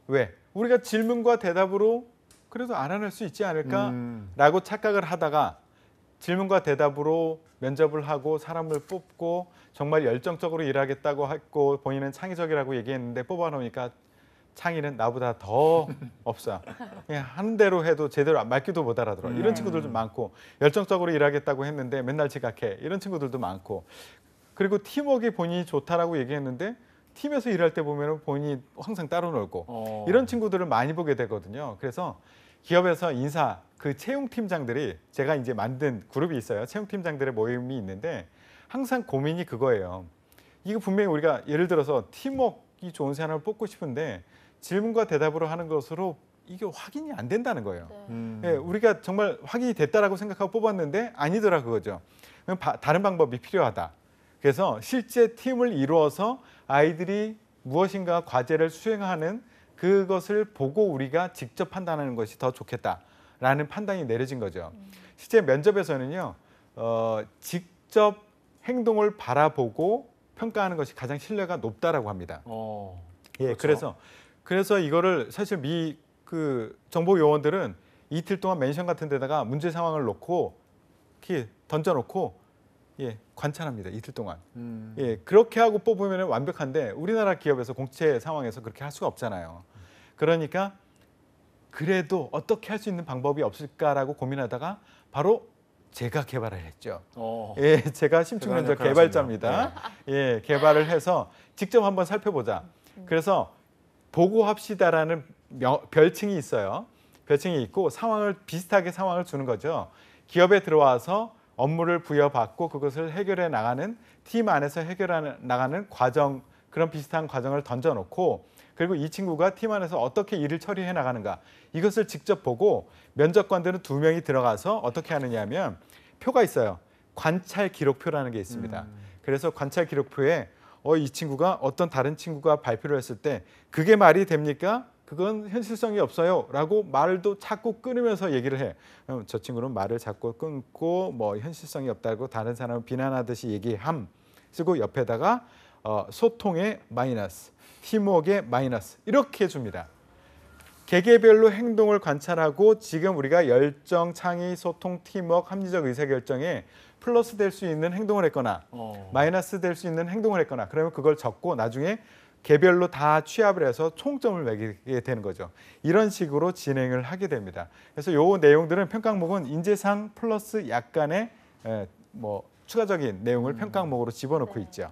왜? 우리가 질문과 대답으로 그래도 알아낼 수 있지 않을까라고 착각을 하다가 질문과 대답으로 면접을 하고 사람을 뽑고 정말 열정적으로 일하겠다고 했고 본인은 창의적이라고 얘기했는데 뽑아놓으니까 창의는 나보다 더 없어. 그냥 하는 대로 해도 제대로 말귀도 못 알아들어. 이런 친구들도 많고 열정적으로 일하겠다고 했는데 맨날 지각해. 이런 친구들도 많고 그리고 팀워크가 본인이 좋다라고 얘기했는데 팀에서 일할 때 보면 본인이 항상 따로 놀고 이런 친구들을 많이 보게 되거든요. 그래서 기업에서 인사 그 채용팀장들이 제가 이제 만든 그룹이 있어요. 채용팀장들의 모임이 있는데 항상 고민이 그거예요. 이거 분명히 우리가 예를 들어서 팀워크가 좋은 사람을 뽑고 싶은데 질문과 대답으로 하는 것으로 이게 확인이 안 된다는 거예요. 예, 우리가 정말 확인이 됐다라고 생각하고 뽑았는데 아니더라 그거죠. 그럼 다른 방법이 필요하다. 그래서 실제 팀을 이루어서 아이들이 무엇인가 과제를 수행하는 그것을 보고 우리가 직접 판단하는 것이 더 좋겠다라는 판단이 내려진 거죠. 실제 면접에서는요, 직접 행동을 바라보고 평가하는 것이 가장 신뢰가 높다라고 합니다. 예, 그렇죠. 그래서 이거를 사실 그 정보 요원들은 이틀 동안 멘션 같은 데다가 문제 상황을 놓고 이렇게 던져놓고 예, 관찰합니다. 이틀 동안. 예, 그렇게 하고 뽑으면 완벽한데 우리나라 기업에서 공채 상황에서 그렇게 할 수가 없잖아요. 그러니까 그래도 어떻게 할 수 있는 방법이 없을까라고 고민하다가 바로 제가 개발을 했죠. 예, 제가 심층면접 대단한 역할을 개발자입니다. 예, 개발을 해서 직접 한번 살펴보자. 그래서 보고합시다라는 별칭이 있어요. 별칭이 있고 비슷하게 상황을 주는 거죠. 기업에 들어와서 업무를 부여받고 그것을 해결해 나가는 팀 안에서 해결해 나가는 과정 그런 비슷한 과정을 던져놓고 그리고 이 친구가 팀 안에서 어떻게 일을 처리해 나가는가 이것을 직접 보고 면접관들은 2명이 들어가서 어떻게 하느냐 하면 표가 있어요. 관찰 기록표라는 게 있습니다. 그래서 관찰 기록표에 이 친구가 어떤 다른 친구가 발표를 했을 때 그게 말이 됩니까? 그건 현실성이 없어요 라고 말도 자꾸 끊으면서 얘기를 해. 저 친구는 말을 자꾸 끊고 뭐 현실성이 없다고 다른 사람을 비난하듯이 얘기함 쓰고 옆에다가 소통의 마이너스, 팀워크의 마이너스 이렇게 줍니다. 개개별로 행동을 관찰하고 지금 우리가 열정, 창의, 소통, 팀워크, 합리적 의사결정에 플러스 될 수 있는 행동을 했거나 마이너스 될 수 있는 행동을 했거나 그러면 그걸 적고 나중에 개별로 다 취합을 해서 총점을 매기게 되는 거죠. 이런 식으로 진행을 하게 됩니다. 그래서 요 내용들은 평가 항목은 인재상 플러스 약간의 뭐 추가적인 내용을 평가 항목으로 집어넣고 있죠.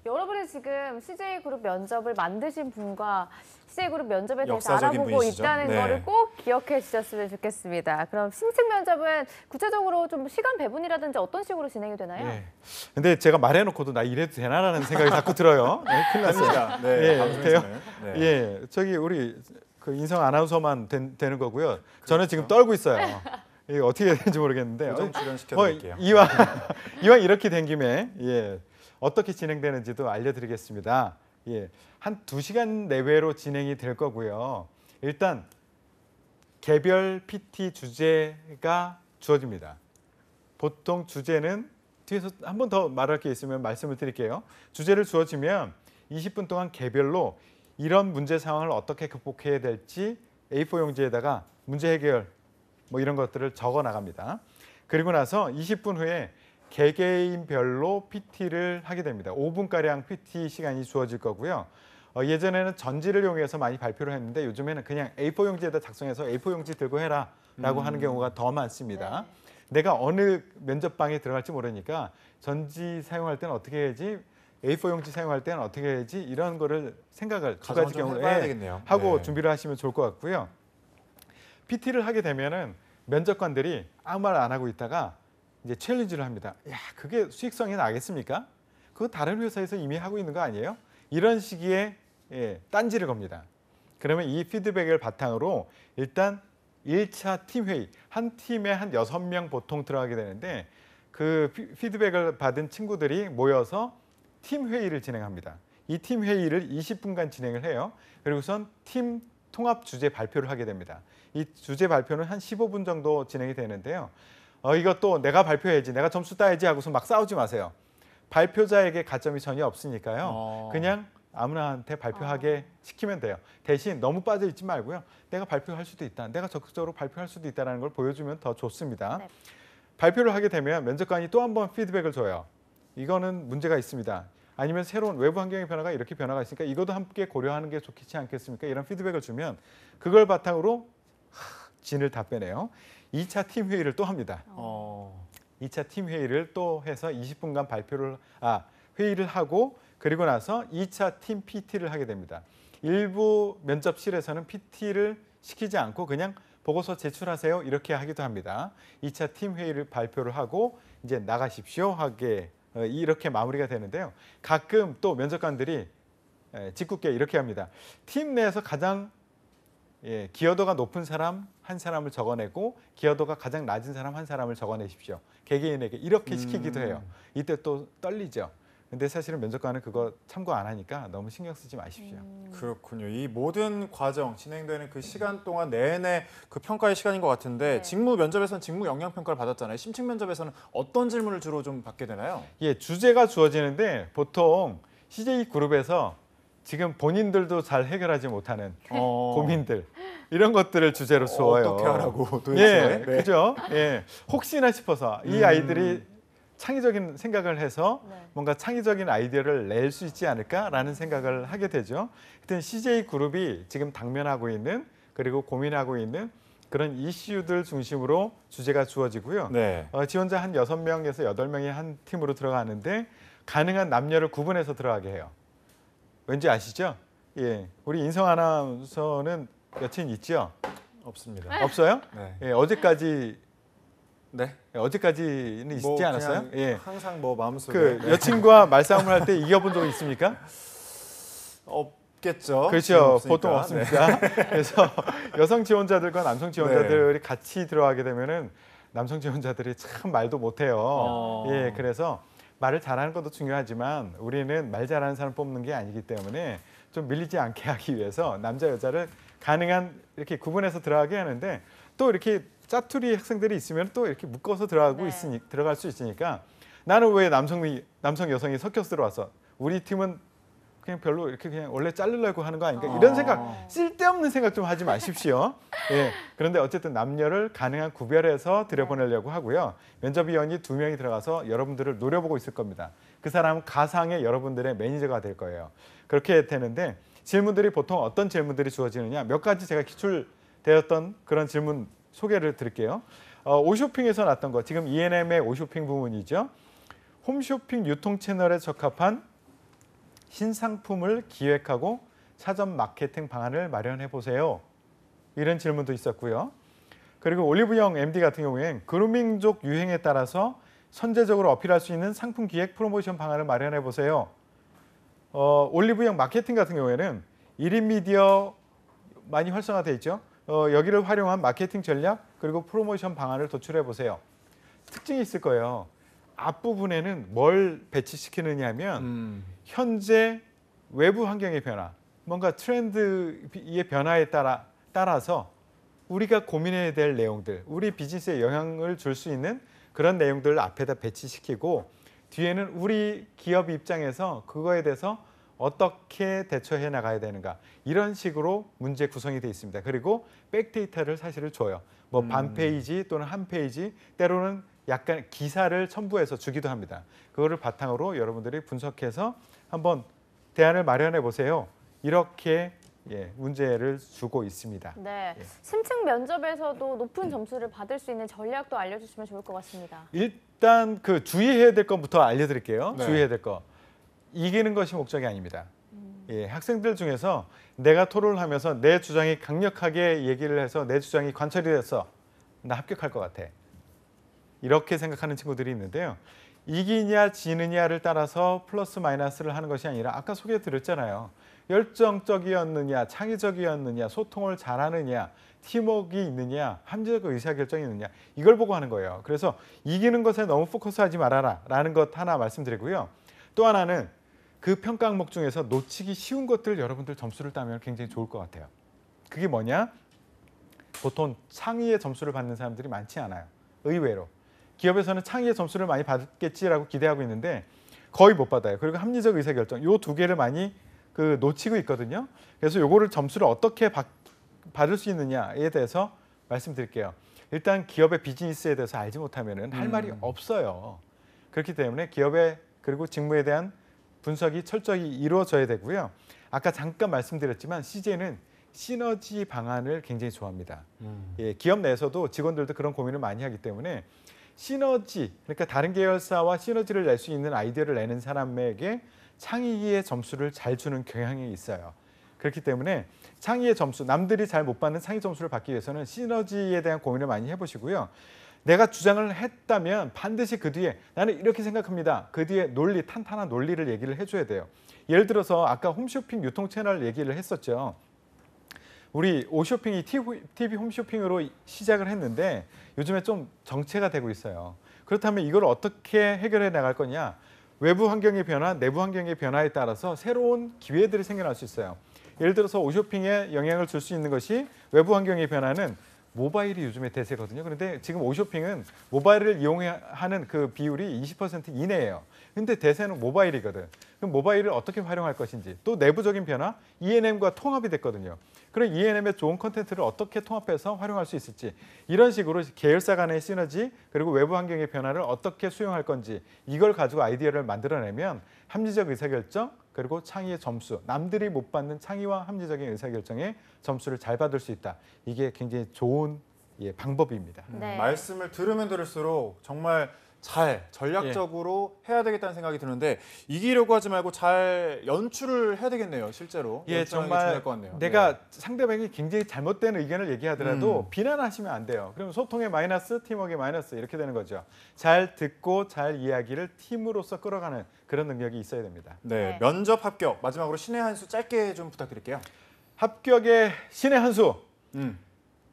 여러분이 지금 CJ그룹 면접을 만드신 분과 CJ그룹 면접에 대해서 역사적인 알아보고 분이시죠. 있다는 네. 거를 꼭 기억해 주셨으면 좋겠습니다. 그럼 심층 면접은 구체적으로 좀 시간 배분이라든지 어떤 식으로 진행이 되나요? 예. 근데 제가 말해놓고도 나 이래도 되나라는 생각이 자꾸 들어요. 큰일 났습니다. 네, 예, 방송에서는. 네. 예, 저기 우리 그 인성 아나운서만 되는 거고요. 저는 지금 떨고 있어요. 이게 어떻게 해야 되는지 모르겠는데. 고정 출연시켜드릴게요. 이왕 이렇게 된 김에 예, 어떻게 진행되는지도 알려드리겠습니다. 예, 한 2시간 내외로 진행이 될 거고요. 일단 개별 PT 주제가 주어집니다. 보통 주제는 뒤에서 한 번 더 말할 게 있으면 말씀을 드릴게요. 주제를 주어지면 20분 동안 개별로 이런 문제 상황을 어떻게 극복해야 될지 A4 용지에다가 문제 해결 뭐 이런 것들을 적어 나갑니다. 그리고 나서 20분 후에 개개인별로 PT를 하게 됩니다. 5분가량 PT 시간이 주어질 거고요. 예전에는 전지를 이용해서 많이 발표를 했는데 요즘에는 그냥 A4 용지에다 작성해서 A4 용지 들고 해라 라고 하는 경우가 더 많습니다. 내가 어느 면접방에 들어갈지 모르니까 전지 사용할 때는 어떻게 해야지 A4 용지 사용할 때는 어떻게 해야지 이런 거를 생각을 두 가지 경우에 해봐야 되겠네요. 하고 네. 준비를 하시면 좋을 것 같고요. PT를 하게 되면은 면접관들이 아무 말 안 하고 있다가 이제 챌린지를 합니다. 야, 그게 수익성이 나겠습니까? 그거 다른 회사에서 이미 하고 있는 거 아니에요? 이런 시기에 딴지를 겁니다. 그러면 이 피드백을 바탕으로 일단 1차 팀 회의, 한 팀에 한 6명 보통 들어가게 되는데 그 피드백을 받은 친구들이 모여서 팀 회의를 진행합니다. 이 팀 회의를 20분간 진행을 해요. 그리고선 팀 통합 주제 발표를 하게 됩니다. 이 주제 발표는 한 15분 정도 진행이 되는데요. 이것도 내가 발표해야지, 내가 점수 따야지 하고서 막 싸우지 마세요. 발표자에게 가점이 전혀 없으니까요. 그냥 아무나한테 발표하게 시키면 돼요. 대신 너무 빠져 있지 말고요. 내가 발표할 수도 있다, 내가 적극적으로 발표할 수도 있다는 걸 보여주면 더 좋습니다. 네. 발표를 하게 되면 면접관이 또 한 번 피드백을 줘요. 이거는 문제가 있습니다. 아니면 새로운 외부 환경의 변화가 이렇게 변화가 있으니까 이것도 함께 고려하는 게 좋겠지 않겠습니까? 이런 피드백을 주면 그걸 바탕으로 진을 다 빼내요. 2차 팀 회의를 또 합니다. 2차 팀 회의를 또 해서 20분간 회의를 하고 그리고 나서 2차 팀 PT를 하게 됩니다. 일부 면접실에서는 PT를 시키지 않고 그냥 보고서 제출하세요 이렇게 하기도 합니다. 2차 팀 회의를 발표를 하고 이제 나가십시오 하게 이렇게 마무리가 되는데요. 가끔 또 면접관들이 짓궂게 이렇게 합니다. 팀 내에서 가장 기여도가 높은 사람 한 사람을 적어내고 기여도가 가장 낮은 사람 한 사람을 적어내십시오. 개개인에게 이렇게 시키기도 해요. 이때 또 떨리죠. 근데 사실은 면접관은 그거 참고 안 하니까 너무 신경 쓰지 마십시오. 그렇군요. 이 모든 과정 진행되는 그 시간 동안 내내 그 평가의 시간인 것 같은데 네. 직무 면접에서는 직무 역량 평가를 받았잖아요. 심층 면접에서는 어떤 질문을 주로 좀 받게 되나요? 주제가 주어지는데 보통 CJ 그룹에서 지금 본인들도 잘 해결하지 못하는 고민들 이런 것들을 주제로 주어요. 어떻게 하라고 도대체. 네. 그죠? 혹시나 싶어서 이 아이들이 창의적인 생각을 해서 네. 뭔가 창의적인 아이디어를 낼 수 있지 않을까라는 생각을 하게 되죠. 하여튼 CJ 그룹이 지금 당면하고 있는 그리고 고민하고 있는 그런 이슈들 중심으로 주제가 주어지고요. 네. 지원자 한 6명에서 8명이 한 팀으로 들어가는데 가능한 남녀를 구분해서 들어가게 해요. 왠지 아시죠? 우리 인성 아나운서는 여친 있죠? 없습니다. 없어요? 네. 어제까지는 있지 않았어요? 그냥 항상 뭐 마음속에 그 여친과 말싸움을 할 때 이겨본 적 있습니까? 없겠죠. 그렇죠. 지금 보통 없으니까. 없습니다. 그래서 여성 지원자들과 남성 지원자들이 같이 들어가게 되면은 남성 지원자들이 참 말도 못해요. 그래서 말을 잘하는 것도 중요하지만 우리는 말 잘하는 사람 뽑는 게 아니기 때문에 좀 밀리지 않게 하기 위해서 남자 여자를 가능한 이렇게 구분해서 들어가게 하는데 또 이렇게 짜투리 학생들이 있으면 또 이렇게 묶어서 들어갈 수 있으니까 나는 왜 남성 여성이 섞여서 들어왔어? 우리 팀은 그냥 별로 이렇게 그냥 원래 자르려고 하는 거 아닌가? 이런 생각, 쓸데없는 생각 좀 하지 마십시오. 그런데 어쨌든 남녀를 가능한 구별해서 들여보내려고 하고요. 면접위원이 2명이 들어가서 여러분들을 노려보고 있을 겁니다. 그 사람은 가상의 여러분들의 매니저가 될 거예요. 그렇게 되는데 질문들이 보통 어떤 질문들이 주어지느냐? 몇 가지 제가 기출되었던 그런 질문 소개를 드릴게요. 오쇼핑에서 났던 거, 지금 E&M의 오쇼핑 부문이죠. 홈쇼핑 유통 채널에 적합한 신상품을 기획하고 사전 마케팅 방안을 마련해 보세요. 이런 질문도 있었고요. 그리고 올리브영 MD 같은 경우엔 그루밍족 유행에 따라서 선제적으로 어필할 수 있는 상품 기획 프로모션 방안을 마련해 보세요. 올리브영 마케팅 같은 경우에는 1인 미디어 많이 활성화되어 있죠. 여기를 활용한 마케팅 전략 그리고 프로모션 방안을 도출해 보세요. 특징이 있을 거예요. 앞부분에는 뭘 배치시키느냐 하면 현재 외부 환경의 변화, 뭔가 트렌드의 변화에 따라서 우리가 고민해야 될 내용들, 우리 비즈니스에 영향을 줄 수 있는 그런 내용들을 앞에다 배치시키고 뒤에는 우리 기업 입장에서 그거에 대해서 어떻게 대처해 나가야 되는가 이런 식으로 문제 구성이 되어 있습니다. 그리고 백데이터를 사실을 줘요. 뭐 반 페이지 또는 한 페이지 때로는 약간 기사를 첨부해서 주기도 합니다. 그거를 바탕으로 여러분들이 분석해서 한번 대안을 마련해 보세요. 이렇게 문제를 주고 있습니다. 네, 심층 면접에서도 높은 점수를 받을 수 있는 전략도 알려주시면 좋을 것 같습니다. 일단 그 주의해야 될 것부터 알려드릴게요. 네. 주의해야 될 거. 이기는 것이 목적이 아닙니다. 예, 학생들 중에서 내가 토론을 하면서 내 주장이 강력하게 얘기를 해서 내 주장이 관철이 돼서 나 합격할 것 같아. 이렇게 생각하는 친구들이 있는데요. 이기냐 지느냐를 따라서 플러스 마이너스를 하는 것이 아니라 아까 소개 드렸잖아요. 열정적이었느냐, 창의적이었느냐, 소통을 잘하느냐, 팀워크가 있느냐, 합리적 의사결정이 있느냐 이걸 보고 하는 거예요. 그래서 이기는 것에 너무 포커스하지 말아라 라는 것 하나 말씀드리고요. 또 하나는 그 평가 항목 중에서 놓치기 쉬운 것들 여러분들 점수를 따면 굉장히 좋을 것 같아요. 그게 뭐냐? 보통 창의의 점수를 받는 사람들이 많지 않아요. 의외로. 기업에서는 창의의 점수를 많이 받겠지라고 기대하고 있는데 거의 못 받아요. 그리고 합리적 의사결정 요 두 개를 많이 놓치고 있거든요. 그래서 요거를 점수를 어떻게 받을 수 있느냐에 대해서 말씀드릴게요. 일단 기업의 비즈니스에 대해서 알지 못하면은 할 말이 없어요. 그렇기 때문에 기업의 그리고 직무에 대한 분석이 철저히 이루어져야 되고요. 아까 잠깐 말씀드렸지만 CJ는 시너지 방안을 굉장히 좋아합니다. 예, 기업 내에서도 직원들도 그런 고민을 많이 하기 때문에 시너지, 그러니까 다른 계열사와 시너지를 낼 수 있는 아이디어를 내는 사람에게 창의의 점수를 잘 주는 경향이 있어요. 그렇기 때문에 창의의 점수, 남들이 잘 못 받는 창의 점수를 받기 위해서는 시너지에 대한 고민을 많이 해보시고요. 내가 주장을 했다면 반드시 그 뒤에 나는 이렇게 생각합니다. 그 뒤에 논리, 탄탄한 논리를 얘기를 해줘야 돼요. 예를 들어서 아까 홈쇼핑 유통 채널 얘기를 했었죠. 우리 오쇼핑이 TV 홈쇼핑으로 시작을 했는데 요즘에 좀 정체가 되고 있어요. 그렇다면 이걸 어떻게 해결해 나갈 거냐? 외부 환경의 변화, 내부 환경의 변화에 따라서 새로운 기회들이 생겨날 수 있어요. 예를 들어서 오쇼핑에 영향을 줄 수 있는 것이 외부 환경의 변화는 모바일이 요즘에 대세거든요. 그런데 지금 오쇼핑은 모바일을 이용하는 그 비율이 20% 이내예요. 근데 대세는 모바일이거든. 그럼 모바일을 어떻게 활용할 것인지, 또 내부적인 변화, E&M과 통합이 됐거든요. 그럼 E&M의 좋은 콘텐츠를 어떻게 통합해서 활용할 수 있을지, 이런 식으로 계열사 간의 시너지, 그리고 외부 환경의 변화를 어떻게 수용할 건지, 이걸 가지고 아이디어를 만들어내면 합리적 의사결정, 그리고 창의의 점수, 남들이 못 받는 창의와 합리적인 의사결정에 점수를 잘 받을 수 있다. 이게 굉장히 좋은 방법입니다. 네. 말씀을 들으면 들을수록 정말 잘 전략적으로 해야 되겠다는 생각이 드는데 이기려고 하지 말고 잘 연출을 해야 되겠네요. 실제로. 예, 정말 중요할 것 같네요. 내가 네. 상대방이 굉장히 잘못된 의견을 얘기하더라도 비난하시면 안 돼요. 그럼 소통의 마이너스, 팀워크의 마이너스 이렇게 되는 거죠. 잘 듣고 잘 이야기를 팀으로서 끌어가는 그런 능력이 있어야 됩니다. 네, 네. 면접 합격. 마지막으로 신의 한 수 짧게 좀 부탁드릴게요. 합격의 신의 한 수. 음.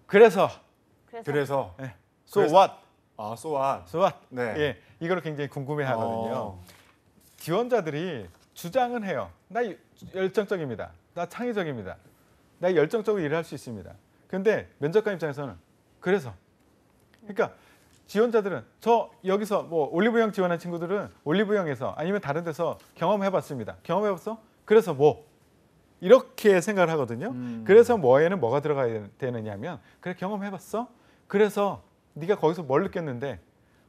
그래서 그래서 so 그래서- what? so what? so what? 네. 예, 이걸 굉장히 궁금해하거든요. 지원자들이 주장은 해요. 나 열정적입니다. 나 창의적입니다. 나 열정적으로 일을 할 수 있습니다. 그런데 면접관 입장에서는 그래서 그러니까 지원자들은 저 여기서 뭐 올리브영 지원한 친구들은 올리브영에서 아니면 다른 데서 경험해봤습니다. 경험해봤어? 그래서 뭐? 이렇게 생각을 하거든요. 그래서 뭐에는 뭐가 들어가야 되느냐면 그래 경험해봤어? 그래서 네가 거기서 뭘 느꼈는데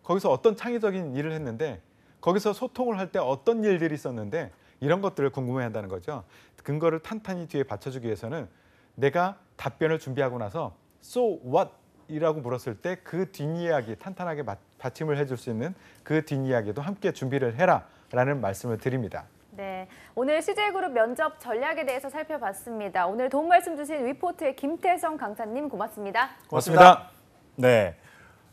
거기서 어떤 창의적인 일을 했는데 거기서 소통을 할 때 어떤 일들이 있었는데 이런 것들을 궁금해한다는 거죠. 근거를 탄탄히 뒤에 받쳐주기 위해서는 내가 답변을 준비하고 나서 so what? 이라고 물었을 때 그 뒷이야기 탄탄하게 받침을 해줄 수 있는 그 뒷이야기도 함께 준비를 해라 라는 말씀을 드립니다. 네, 오늘 CJ그룹 면접 전략에 대해서 살펴봤습니다. 오늘 도움 말씀 주신 위포트의 김태성 강사님 고맙습니다. 고맙습니다. 네.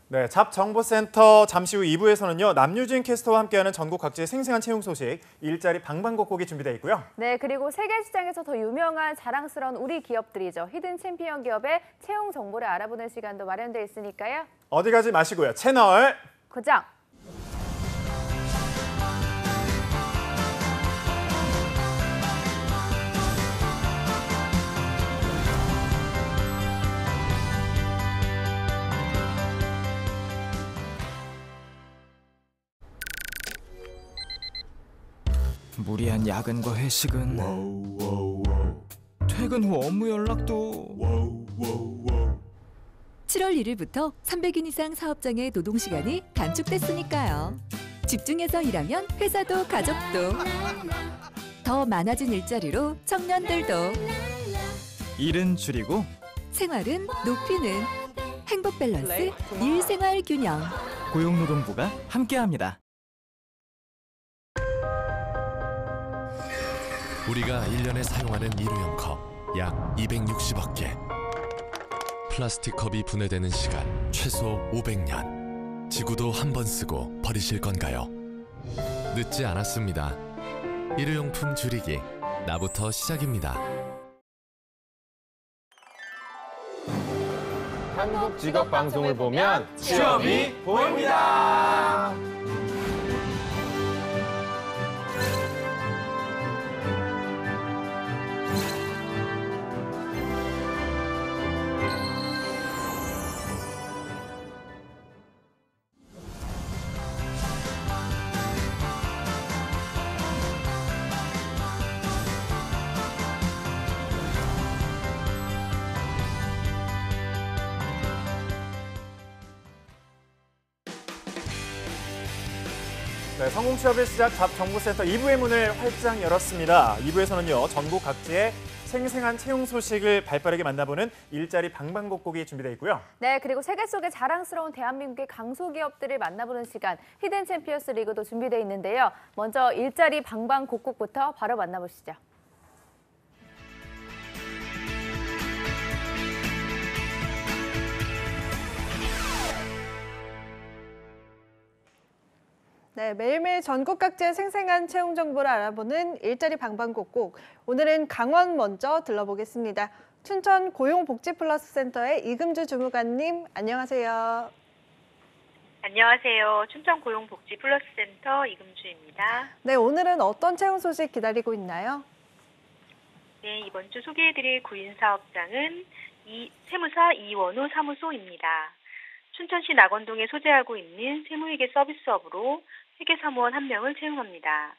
네, 잡정보센터 잠시 후 2부에서는요. 남유진 캐스터와 함께하는 전국 각지의 생생한 채용 소식, 일자리 방방곡곡이 준비되어 있고요. 네, 그리고 세계 시장에서 더 유명한 자랑스러운 우리 기업들이죠. 히든 챔피언 기업의 채용 정보를 알아보는 시간도 마련되어 있으니까요. 어디 가지 마시고요. 채널 고정! 무리한 야근과 회식은 퇴근 후 업무 연락도 7월 1일부터 300인 이상 사업장의 노동시간이 단축됐으니까요. 집중해서 일하면 회사도 가족도 더 많아진 일자리로 청년들도 일은 줄이고 생활은 높이는 행복 밸런스 일생활 균형. 고용노동부가 함께합니다. 우리가 1년에 사용하는 일회용 컵 약 260억 개. 플라스틱 컵이 분해되는 시간 최소 500년. 지구도 한 번 쓰고 버리실 건가요? 늦지 않았습니다. 일회용품 줄이기, 나부터 시작입니다. 한국 직업 방송을 보면 취업이 보입니다. 네, 성공 취업의 시작 잡정보센터 2부의 문을 활짝 열었습니다. 2부에서는요, 전국 각지의 생생한 채용 소식을 발빠르게 만나보는 일자리 방방곡곡이 준비되어 있고요. 네, 그리고 세계 속의 자랑스러운 대한민국의 강소기업들을 만나보는 시간 히든 챔피언스 리그도 준비되어 있는데요. 먼저 일자리 방방곡곡부터 바로 만나보시죠. 네, 매일매일 전국 각지의 생생한 채용 정보를 알아보는 일자리 방방곡곡. 오늘은 강원 먼저 들러보겠습니다. 춘천 고용복지플러스센터의 이금주 주무관님, 안녕하세요. 안녕하세요. 춘천 고용복지플러스센터 이금주입니다. 네, 오늘은 어떤 채용 소식 기다리고 있나요? 네, 이번 주 소개해드릴 구인사업장은 세무사 이원우 사무소입니다. 춘천시 낙원동에 소재하고 있는 세무회계 서비스업으로 회계사무원 1명을 채용합니다.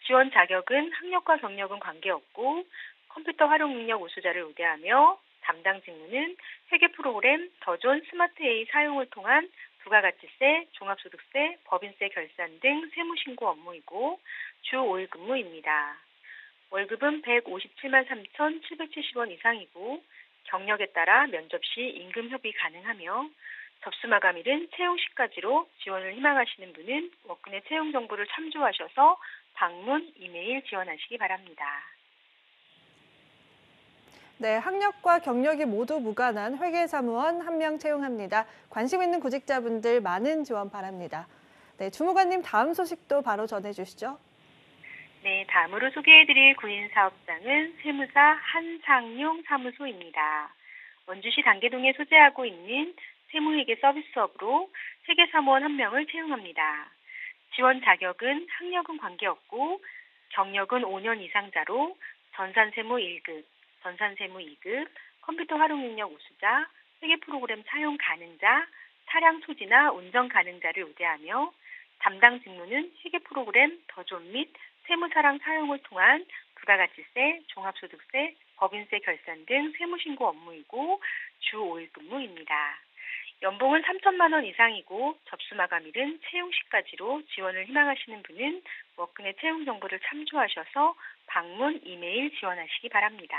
지원 자격은 학력과 경력은 관계없고 컴퓨터 활용 능력 우수자를 우대하며 담당 직무는 회계 프로그램 더존 스마트A 사용을 통한 부가가치세, 종합소득세, 법인세 결산 등 세무신고 업무이고 주 5일 근무입니다. 월급은 157만 3,770원 이상이고 경력에 따라 면접 시 임금 협의 가능하며 접수 마감일은 채용 시까지로 지원을 희망하시는 분은 워크넷 채용 정보를 참조하셔서 방문, 이메일 지원하시기 바랍니다. 네, 학력과 경력이 모두 무관한 회계사무원 1명 채용합니다. 관심 있는 구직자분들 많은 지원 바랍니다. 네, 주무관님 다음 소식도 바로 전해주시죠. 네, 다음으로 소개해드릴 구인사업장은 세무사 한상용 사무소입니다. 원주시 단계동에 소재하고 있는 세무회계 서비스업으로 회계사무원 1명을 채용합니다. 지원 자격은 학력은 관계없고 경력은 5년 이상자로 전산세무 1급, 전산세무 2급, 컴퓨터 활용 능력 우수자, 회계 프로그램 사용 가능자, 차량 소지나 운전 가능자를 우대하며 담당 직무는 회계 프로그램 더존 및 세무사랑 사용을 통한 부가가치세, 종합소득세, 법인세 결산 등 세무신고 업무이고 주 5일 근무입니다. 연봉은 3천만 원 이상이고 접수 마감일은 채용 시까지로 지원을 희망하시는 분은 워크넷 채용 정보를 참조하셔서 방문, 이메일 지원하시기 바랍니다.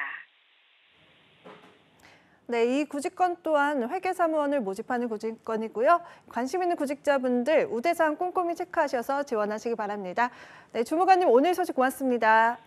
네, 이 구직권 또한 회계사무원을 모집하는 구직권이고요. 관심 있는 구직자분들 우대사항 꼼꼼히 체크하셔서 지원하시기 바랍니다. 네, 주무관님 오늘 소식 고맙습니다.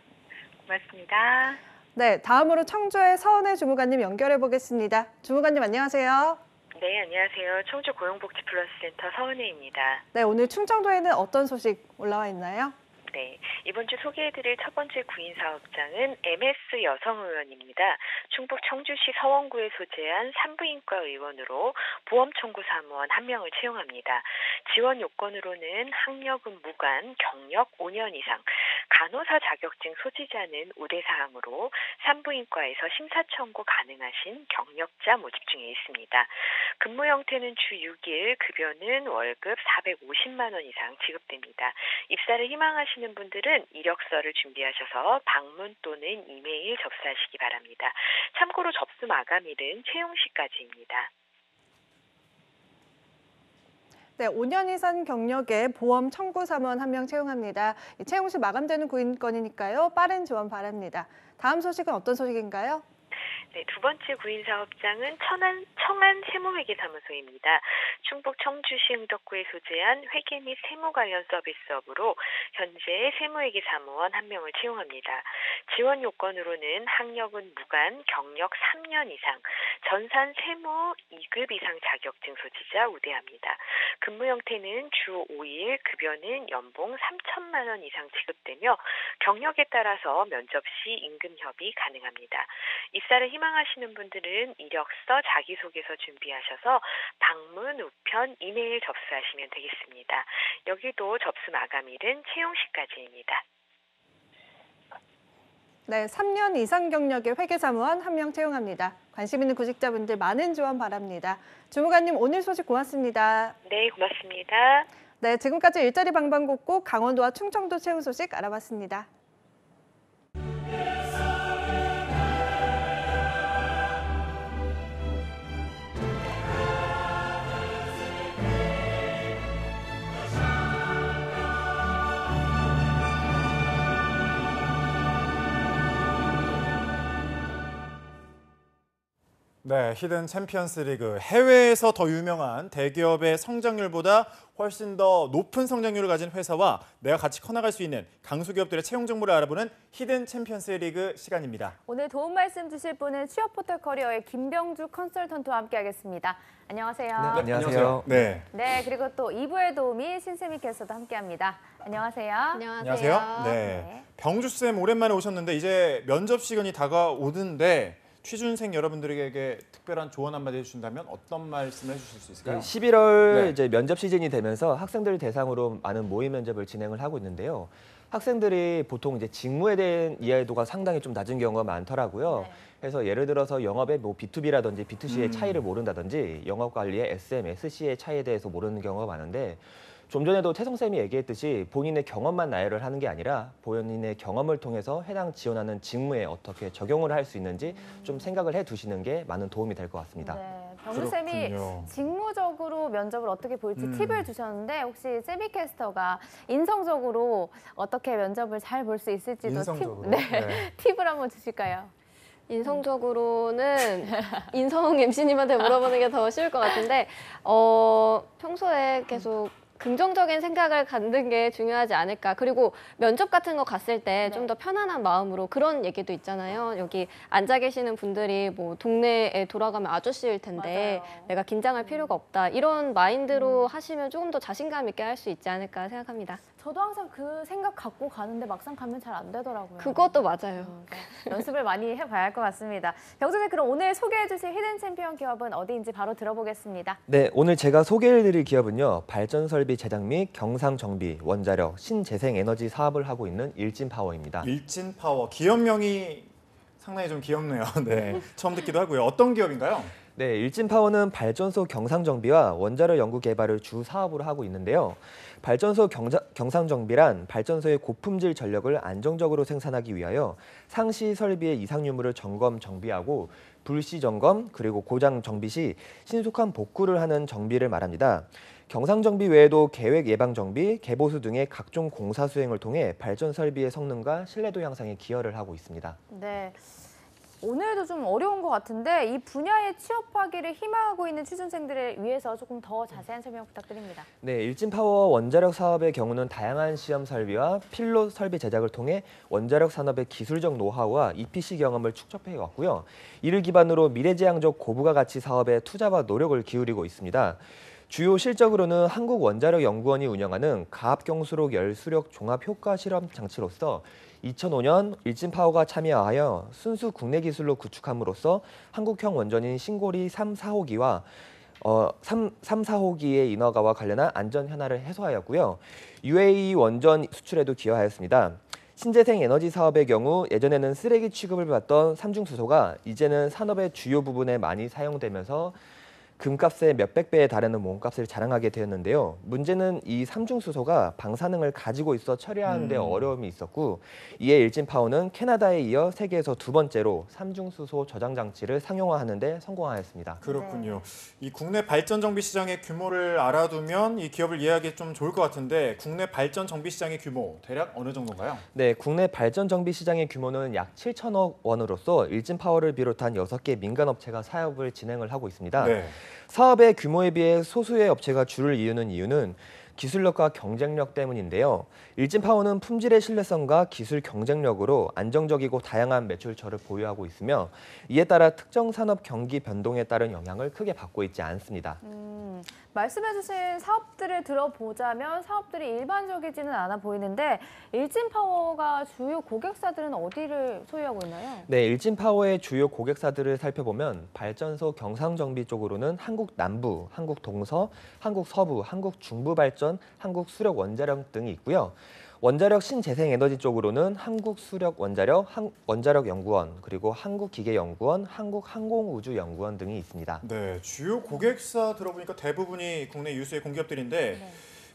고맙습니다. 네, 다음으로 청주의 서은혜 주무관님 연결해 보겠습니다. 주무관님 안녕하세요. 네, 안녕하세요. 청주 고용복지플러스센터 서은혜입니다. 네, 오늘 충청도에는 어떤 소식 올라와 있나요? 네, 이번 주 소개해드릴 첫 번째 구인사업장은 MS 여성의원입니다. 충북 청주시 서원구에 소재한 산부인과 의원으로 보험청구사무원 1명을 채용합니다. 지원 요건으로는 학력은 무관, 경력 5년 이상, 간호사 자격증 소지자는 우대사항으로 산부인과에서 심사청구 가능하신 경력자 모집 중에 있습니다. 근무 형태는 주 6일, 급여는 월급 450만 원 이상 지급됩니다. 입사를 희망하시는 분들은 이력서를 준비하셔서 방문 또는 이메일 접수하시기 바랍니다. 참고로 접수 마감일은 채용 시까지입니다. 네, 5년 이상 경력의 보험 청구 사무원 1명 채용합니다. 채용 시 마감되는 구인권이니까요. 빠른 지원 바랍니다. 다음 소식은 어떤 소식인가요? 네, 두 번째 구인 사업장은 청안 세무회계사무소입니다. 충북 청주시 응덕구에 소재한 회계 및 세무 관련 서비스업으로 현재 세무회계 사무원 1명을 채용합니다. 지원 요건으로는 학력은 무관, 경력 3년 이상, 전산 세무 2급 이상 자격증 소지자 우대합니다. 근무 형태는 주 5일, 급여는 연봉 3천만 원 이상 지급되며 경력에 따라서 면접 시 임금 협의 가능합니다. 입사를 희망하시는 분들은 이력서, 자기소개서 준비하셔서 방문, 우편, 이메일 접수하시면 되겠습니다. 여기도 접수 마감일은 채용 시까지입니다. 네, 3년 이상 경력의 회계사무원 1명 채용합니다. 관심 있는 구직자분들 많은 지원 바랍니다. 주무관님 오늘 소식 고맙습니다. 네, 고맙습니다. 네, 지금까지 일자리 방방곡곡 강원도와 충청도 채용 소식 알아봤습니다. 네, 히든 챔피언스 리그. 해외에서 더 유명한 대기업의 성장률보다 훨씬 더 높은 성장률을 가진 회사와 내가 같이 커나갈 수 있는 강소기업들의 채용 정보를 알아보는 히든 챔피언스 리그 시간입니다. 오늘 도움 말씀 주실 분은 취업 포털 커리어의 김병주 컨설턴트와 함께하겠습니다. 안녕하세요. 네, 안녕하세요. 네. 네, 그리고 또 2부의 도우미 신세미 캐스터도 함께합니다. 안녕하세요. 안녕하세요. 네. 병주쌤 오랜만에 오셨는데 이제 면접 시간이 다가오는데 취준생 여러분들에게 특별한 조언 한마디 해주신다면 어떤 말씀을 해주실 수 있을까요? 11월 이제 면접 시즌이 되면서 학생들 대상으로 많은 모의 면접을 진행을 하고 있는데요. 학생들이 보통 이제 직무에 대한 이해도가 상당히 좀 낮은 경우가 많더라고요. 그래서 예를 들어서 영업의 뭐 B2B라든지 B2C의 차이를 모른다든지 영업 관리의 SM, SC의 차이에 대해서 모르는 경우가 많은데 좀 전에도 태성쌤이 얘기했듯이 본인의 경험만 나열을 하는 게 아니라 본인의 경험을 통해서 해당 지원하는 직무에 어떻게 적용을 할 수 있는지 좀 생각을 해두시는 게 많은 도움이 될 것 같습니다. 네, 병주쌤이 직무적으로 면접을 어떻게 볼지 팁을 주셨는데 혹시 세미 캐스터가 인성적으로 어떻게 면접을 잘 볼 수 있을지도 팁을 한번 주실까요? 인성적으로는 인성 MC님한테 물어보는 게 더 쉬울 것 같은데 평소에 계속 긍정적인 생각을 갖는 게 중요하지 않을까. 그리고 면접 같은 거 갔을 때 좀 더 편안한 마음으로 그런 얘기도 있잖아요. 여기 앉아 계시는 분들이 뭐 동네에 돌아가면 아저씨일 텐데 내가 긴장할 필요가 없다. 이런 마인드로 하시면 조금 더 자신감 있게 할 수 있지 않을까 생각합니다. 저도 항상 그 생각 갖고 가는데 막상 가면 잘 안 되더라고요. 그것도 맞아요. 연습을 많이 해봐야 할 것 같습니다. 병주님, 그럼 오늘 소개해 주실 히든 챔피언 기업은 어디인지 바로 들어보겠습니다. 네, 오늘 제가 소개해드릴 기업은요. 발전설비 제작 및 경상정비, 원자력, 신재생에너지 사업을 하고 있는 일진파워입니다. 일진파워, 기업명이 상당히 좀 귀엽네요. 네, 처음 듣기도 하고요. 어떤 기업인가요? 네, 일진파워는 발전소 경상정비와 원자력 연구 개발을 주 사업으로 하고 있는데요. 발전소 경상정비란 발전소의 고품질 전력을 안정적으로 생산하기 위하여 상시 설비의 이상 유무를 점검, 정비하고 불시 점검 그리고 고장 정비 시 신속한 복구를 하는 정비를 말합니다. 경상정비 외에도 계획 예방 정비, 개보수 등의 각종 공사 수행을 통해 발전 설비의 성능과 신뢰도 향상에 기여를 하고 있습니다. 네. 오늘도 좀 어려운 것 같은데 이 분야에 취업하기를 희망하고 있는 취준생들을 위해서 조금 더 자세한 설명 부탁드립니다. 네, 일진파워 원자력 사업의 경우는 다양한 시험 설비와 필로 설비 제작을 통해 원자력 산업의 기술적 노하우와 EPC 경험을 축적해 왔고요. 이를 기반으로 미래지향적 고부가 가치 사업에 투자와 노력을 기울이고 있습니다. 주요 실적으로는 한국원자력연구원이 운영하는 가압경수록 열수력 종합효과실험 장치로서 2005년 일진파워가 참여하여 순수 국내 기술로 구축함으로써 한국형 원전인 신고리 3, 4호기와 3, 4호기의 인허가와 관련한 안전 현안을 해소하였고요. UAE 원전 수출에도 기여하였습니다. 신재생 에너지 사업의 경우 예전에는 쓰레기 취급을 받던 삼중수소가 이제는 산업의 주요 부분에 많이 사용되면서 금값의 몇백 배에 달하는 몸값을 자랑하게 되었는데요. 문제는 이 삼중수소가 방사능을 가지고 있어 처리하는 데 어려움이 있었고, 이에 일진파워는 캐나다에 이어 세계에서 두 번째로 삼중수소 저장 장치를 상용화하는 데 성공하였습니다. 그렇군요. 이 국내 발전 정비 시장의 규모를 알아두면 이 기업을 이해하기 좀 좋을 것 같은데, 국내 발전 정비 시장의 규모 대략 어느 정도인가요? 네, 국내 발전 정비 시장의 규모는 약 7천억 원으로서 일진파워를 비롯한 6개 민간업체가 사업을 진행을 하고 있습니다. 네. 사업의 규모에 비해 소수의 업체가 줄을 이루는 이유는 기술력과 경쟁력 때문인데요. 일진파워는 품질의 신뢰성과 기술 경쟁력으로 안정적이고 다양한 매출처를 보유하고 있으며, 이에 따라 특정 산업 경기 변동에 따른 영향을 크게 받고 있지 않습니다. 말씀해주신 사업들을 들어보자면 사업들이 일반적이지는 않아 보이는데, 일진파워가 주요 고객사들은 어디를 소유하고 있나요? 네, 일진파워의 주요 고객사들을 살펴보면 발전소 경상정비 쪽으로는 한국 남부, 한국 동서, 한국 서부, 한국 중부 발전, 한국 수력 원자력 등이 있고요. 원자력 신재생에너지 쪽으로는 한국 수력 원자력, 원자력 연구원, 그리고 한국기계연구원, 한국항공우주연구원 등이 있습니다. 네, 주요 고객사 들어보니까 대부분이 국내 유수의 공기업들인데,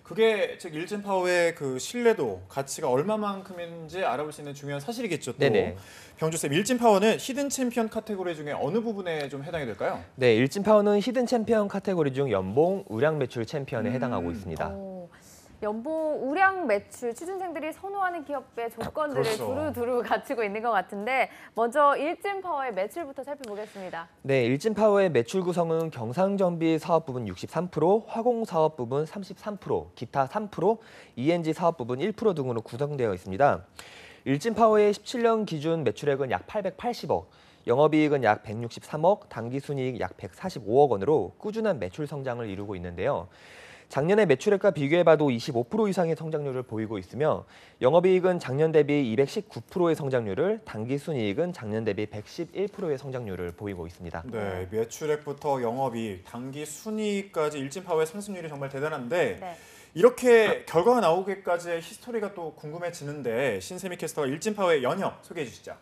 그게 즉 일진파워의 그 신뢰도, 가치가 얼마만큼인지 알아볼 수 있는 중요한 사실이겠죠. 또 네네. 병주쌤, 일진파워는 히든 챔피언 카테고리 중에 어느 부분에 좀 해당이 될까요? 네, 일진파워는 히든 챔피언 카테고리 중 연봉, 우량 매출 챔피언에 해당하고 있습니다. 연봉, 우량 매출, 취준생들이 선호하는 기업의 조건들을 그렇죠. 두루두루 갖추고 있는 것 같은데, 먼저 일진파워의 매출부터 살펴보겠습니다. 네, 일진파워의 매출 구성은 경상정비 사업 부분 63%, 화공 사업 부분 33%, 기타 3%, ENG 사업 부분 1% 등으로 구성되어 있습니다. 일진파워의 17년 기준 매출액은 약 880억, 영업이익은 약 163억, 당기순이익 약 145억 원으로 꾸준한 매출 성장을 이루고 있는데요. 작년의 매출액과 비교해봐도 25% 이상의 성장률을 보이고 있으며, 영업이익은 작년 대비 219%의 성장률을, 당기순이익은 작년 대비 111%의 성장률을 보이고 있습니다. 네, 매출액부터 영업이익, 당기순이익까지 일진파워의 상승률이 정말 대단한데, 이렇게 결과가 나오기까지의 히스토리가 또 궁금해지는데, 신세미 캐스터가 일진파워의 연혁 소개해 주시죠.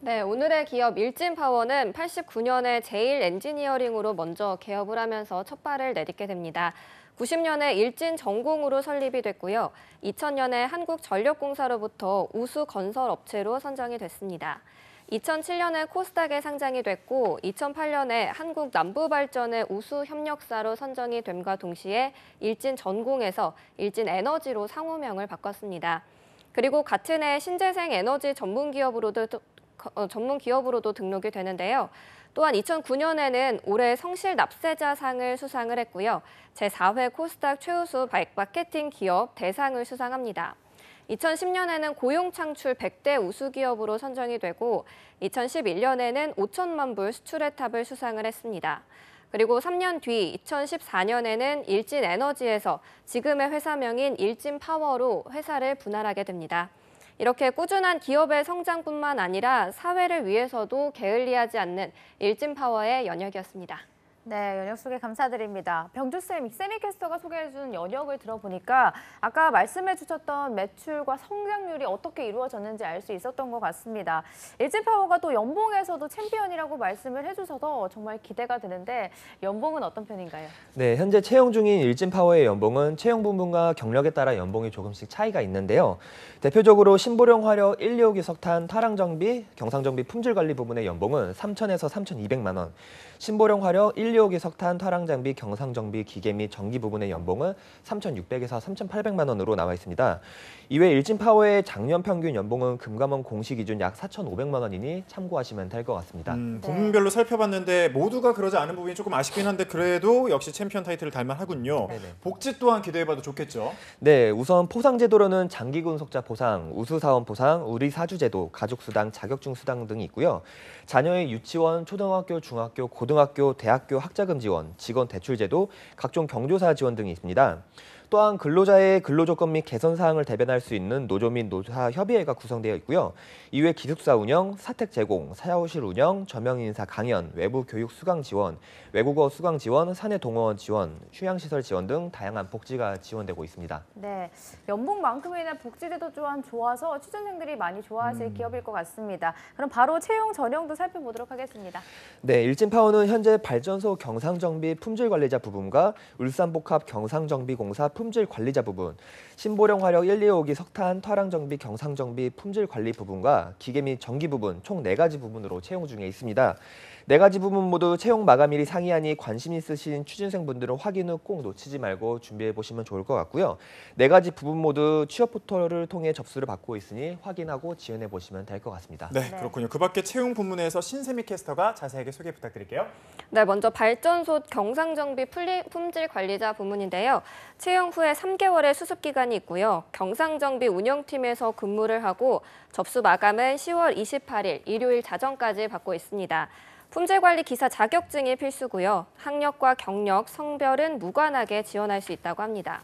네, 오늘의 기업 일진파워는 89년에 제일 엔지니어링으로 먼저 개업을 하면서 첫 발을 내딛게 됩니다. 90년에 일진전공으로 설립이 됐고요. 2000년에 한국전력공사로부터 우수 건설 업체로 선정이 됐습니다. 2007년에 코스닥에 상장이 됐고, 2008년에 한국남부발전의 우수 협력사로 선정이 됨과 동시에 일진전공에서 일진에너지로 상호명을 바꿨습니다. 그리고 같은 해 신재생 에너지 전문 기업으로도 등록이 되는데요. 또한 2009년에는 올해 성실 납세자상을 수상을 했고요. 제4회 코스닥 최우수 마케팅 기업 대상을 수상합니다. 2010년에는 고용창출 100대 우수기업으로 선정이 되고, 2011년에는 5천만 불 수출의 탑을 수상을 했습니다. 그리고 3년 뒤 2014년에는 일진에너지에서 지금의 회사명인 일진파워로 회사를 분할하게 됩니다. 이렇게 꾸준한 기업의 성장뿐만 아니라 사회를 위해서도 게을리하지 않는 일진파워의 연혁이었습니다. 네, 연혁 소개 감사드립니다. 병주쌤, 세미캐스터가 소개해준 연혁을 들어보니까 아까 말씀해 주셨던 매출과 성장률이 어떻게 이루어졌는지 알 수 있었던 것 같습니다. 일진파워가 또 연봉에서도 챔피언이라고 말씀을 해주셔서 정말 기대가 되는데, 연봉은 어떤 편인가요? 네, 현재 채용 중인 일진파워의 연봉은 채용 부분과 경력에 따라 연봉이 조금씩 차이가 있는데요. 대표적으로 신보령 화력 1, 2호기 석탄 타랑정비, 경상정비 품질관리 부분의 연봉은 3,000에서 3,200만 원, 신보령 화력 1, 2호기 석탄 타랑장비, 경상정비 기계 및 전기 부분의 연봉은 3,600에서 3,800만 원으로 나와 있습니다. 이외 일진파워의 작년 평균 연봉은 금감원 공시 기준 약 4,500만 원이니 참고하시면 될 것 같습니다. 부문별로 살펴봤는데 모두가 그러지 않은 부분이 조금 아쉽긴 한데, 그래도 역시 챔피언 타이틀을 달만하군요. 복지 또한 기대해봐도 좋겠죠? 네, 우선 포상제도로는 장기근속자 보상, 우수사원 보상, 우리사주제도, 가족수당, 자격증 수당 등이 있고요. 자녀의 유치원, 초등학교, 중학교, 고등학교, 대학교 학자금 지원, 직원 대출제도, 각종 경조사 지원 등이 있습니다. 또한 근로자의 근로조건 및 개선 사항을 대변할 수 있는 노조 및 노사협의회가 구성되어 있고요. 이외 기숙사 운영, 사택 제공, 사무실 운영, 저명 인사 강연, 외부 교육 수강 지원, 외국어 수강 지원, 사내 동호원 지원, 휴양시설 지원 등 다양한 복지가 지원되고 있습니다. 네, 연봉만큼이나 복지제도 또한 좋아서 취준생들이 많이 좋아하실 기업일 것 같습니다. 그럼 바로 채용 전형도 살펴보도록 하겠습니다. 네, 일진파워는 현재 발전소 경상정비 품질관리자 부분과 울산복합 경상정비공사 품질관리자 부분, 신보령 화력 1, 2, 5기 석탄 터랑정비 경상정비 품질관리 부분과 기계 및 전기 부분 총 4가지 부분으로 채용 중에 있습니다. 4가지 부분 모두 채용 마감일이 상이하니 관심 있으신 취준생분들은 확인 후 꼭 놓치지 말고 준비해 보시면 좋을 것 같고요. 4가지 부분 모두 취업 포털을 통해 접수를 받고 있으니 확인하고 지원해 보시면 될 것 같습니다. 네, 그렇군요. 그 밖에 채용 부문에서 신세미 캐스터가 자세하게 소개 부탁드릴게요. 네, 먼저 발전소 경상정비 품질관리자 부문인데요. 채용 후에 3개월의 수습기간이 있고요. 경상정비 운영팀에서 근무를 하고 접수 마감은 10월 28일 일요일 자정까지 받고 있습니다. 품질관리 기사 자격증이 필수고요. 학력과 경력, 성별은 무관하게 지원할 수 있다고 합니다.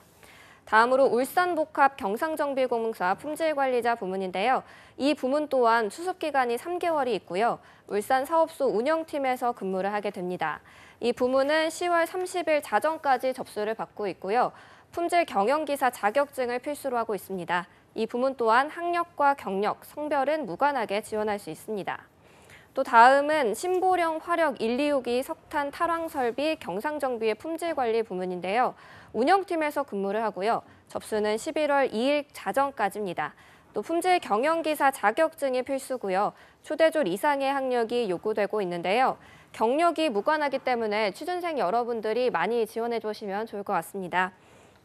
다음으로 울산복합 경상정비공사 품질관리자 부문인데요. 이 부문 또한 수습기간이 3개월이 있고요. 울산 사업소 운영팀에서 근무를 하게 됩니다. 이 부문은 10월 30일 자정까지 접수를 받고 있고요. 품질 경영기사 자격증을 필수로 하고 있습니다. 이 부문 또한 학력과 경력, 성별은 무관하게 지원할 수 있습니다. 또 다음은 신보령 화력 1, 2, 5기 석탄 탈황 설비 경상정비의 품질관리 부문인데요. 운영팀에서 근무를 하고요. 접수는 11월 2일 자정까지입니다. 또 품질 경영기사 자격증이 필수고요. 초대졸 이상의 학력이 요구되고 있는데요. 경력이 무관하기 때문에 취준생 여러분들이 많이 지원해 주시면 좋을 것 같습니다.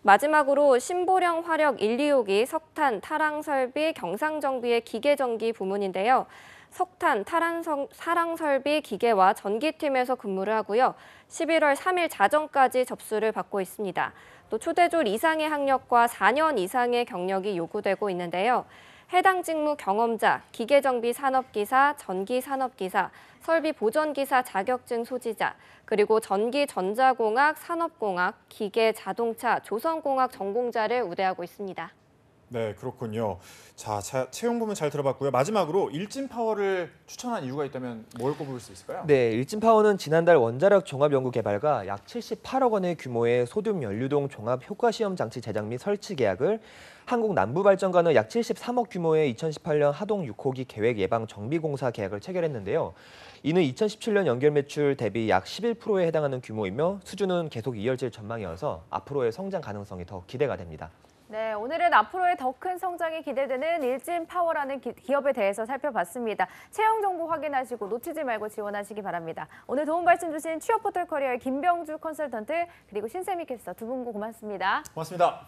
마지막으로 신보령 화력 1, 2, 5기 석탄 탈황 설비 경상정비의 기계전기 부문인데요. 석탄, 탈황 설비 기계와 전기팀에서 근무를 하고요. 11월 3일 자정까지 접수를 받고 있습니다. 또 초대졸 이상의 학력과 4년 이상의 경력이 요구되고 있는데요. 해당 직무 경험자, 기계정비 산업기사, 전기산업기사, 설비보전기사 자격증 소지자, 그리고 전기-전자공학, 산업공학, 기계, 자동차, 조선공학 전공자를 우대하고 있습니다. 네, 그렇군요. 자, 채용 부분 잘 들어봤고요. 마지막으로 일진파워를 추천한 이유가 있다면 뭘 꼽을 수 있을까요? 네, 일진파워는 지난달 원자력 종합연구개발과 약 78억 원의 규모의 소듐 연료동 종합 효과시험 장치 제작 및 설치 계약을 한국남부발전과는 약 73억 규모의 2018년 하동 6호기 계획 예방 정비공사 계약을 체결했는데요. 이는 2017년 연결 매출 대비 약 11%에 해당하는 규모이며 수주는 계속 이어질 전망이어서 앞으로의 성장 가능성이 더 기대가 됩니다. 네, 오늘은 앞으로의 더 큰 성장이 기대되는 일진파워라는 기업에 대해서 살펴봤습니다. 채용 정보 확인하시고 놓치지 말고 지원하시기 바랍니다. 오늘 도움 말씀 주신 취업포털 커리어의 김병주 컨설턴트 그리고 신세미 캐스터 두 분 고맙습니다. 고맙습니다.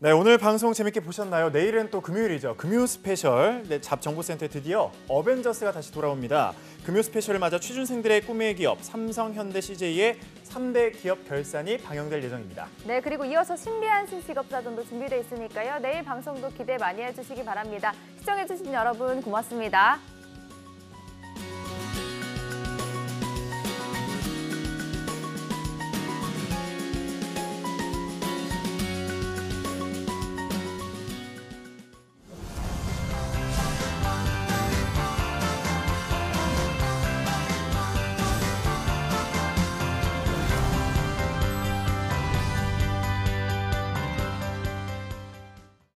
네, 오늘 방송 재밌게 보셨나요? 내일은 또 금요일이죠. 금요 스페셜. 네, 잡정보센터에 드디어 어벤져스가 다시 돌아옵니다. 금요 스페셜을 맞아 취준생들의 꿈의 기업 삼성, 현대, CJ의 3대 기업 결산이 방영될 예정입니다. 네, 그리고 이어서 신비한 신직업사전도 준비되어 있으니까요. 내일 방송도 기대 많이 해주시기 바랍니다. 시청해주신 여러분 고맙습니다.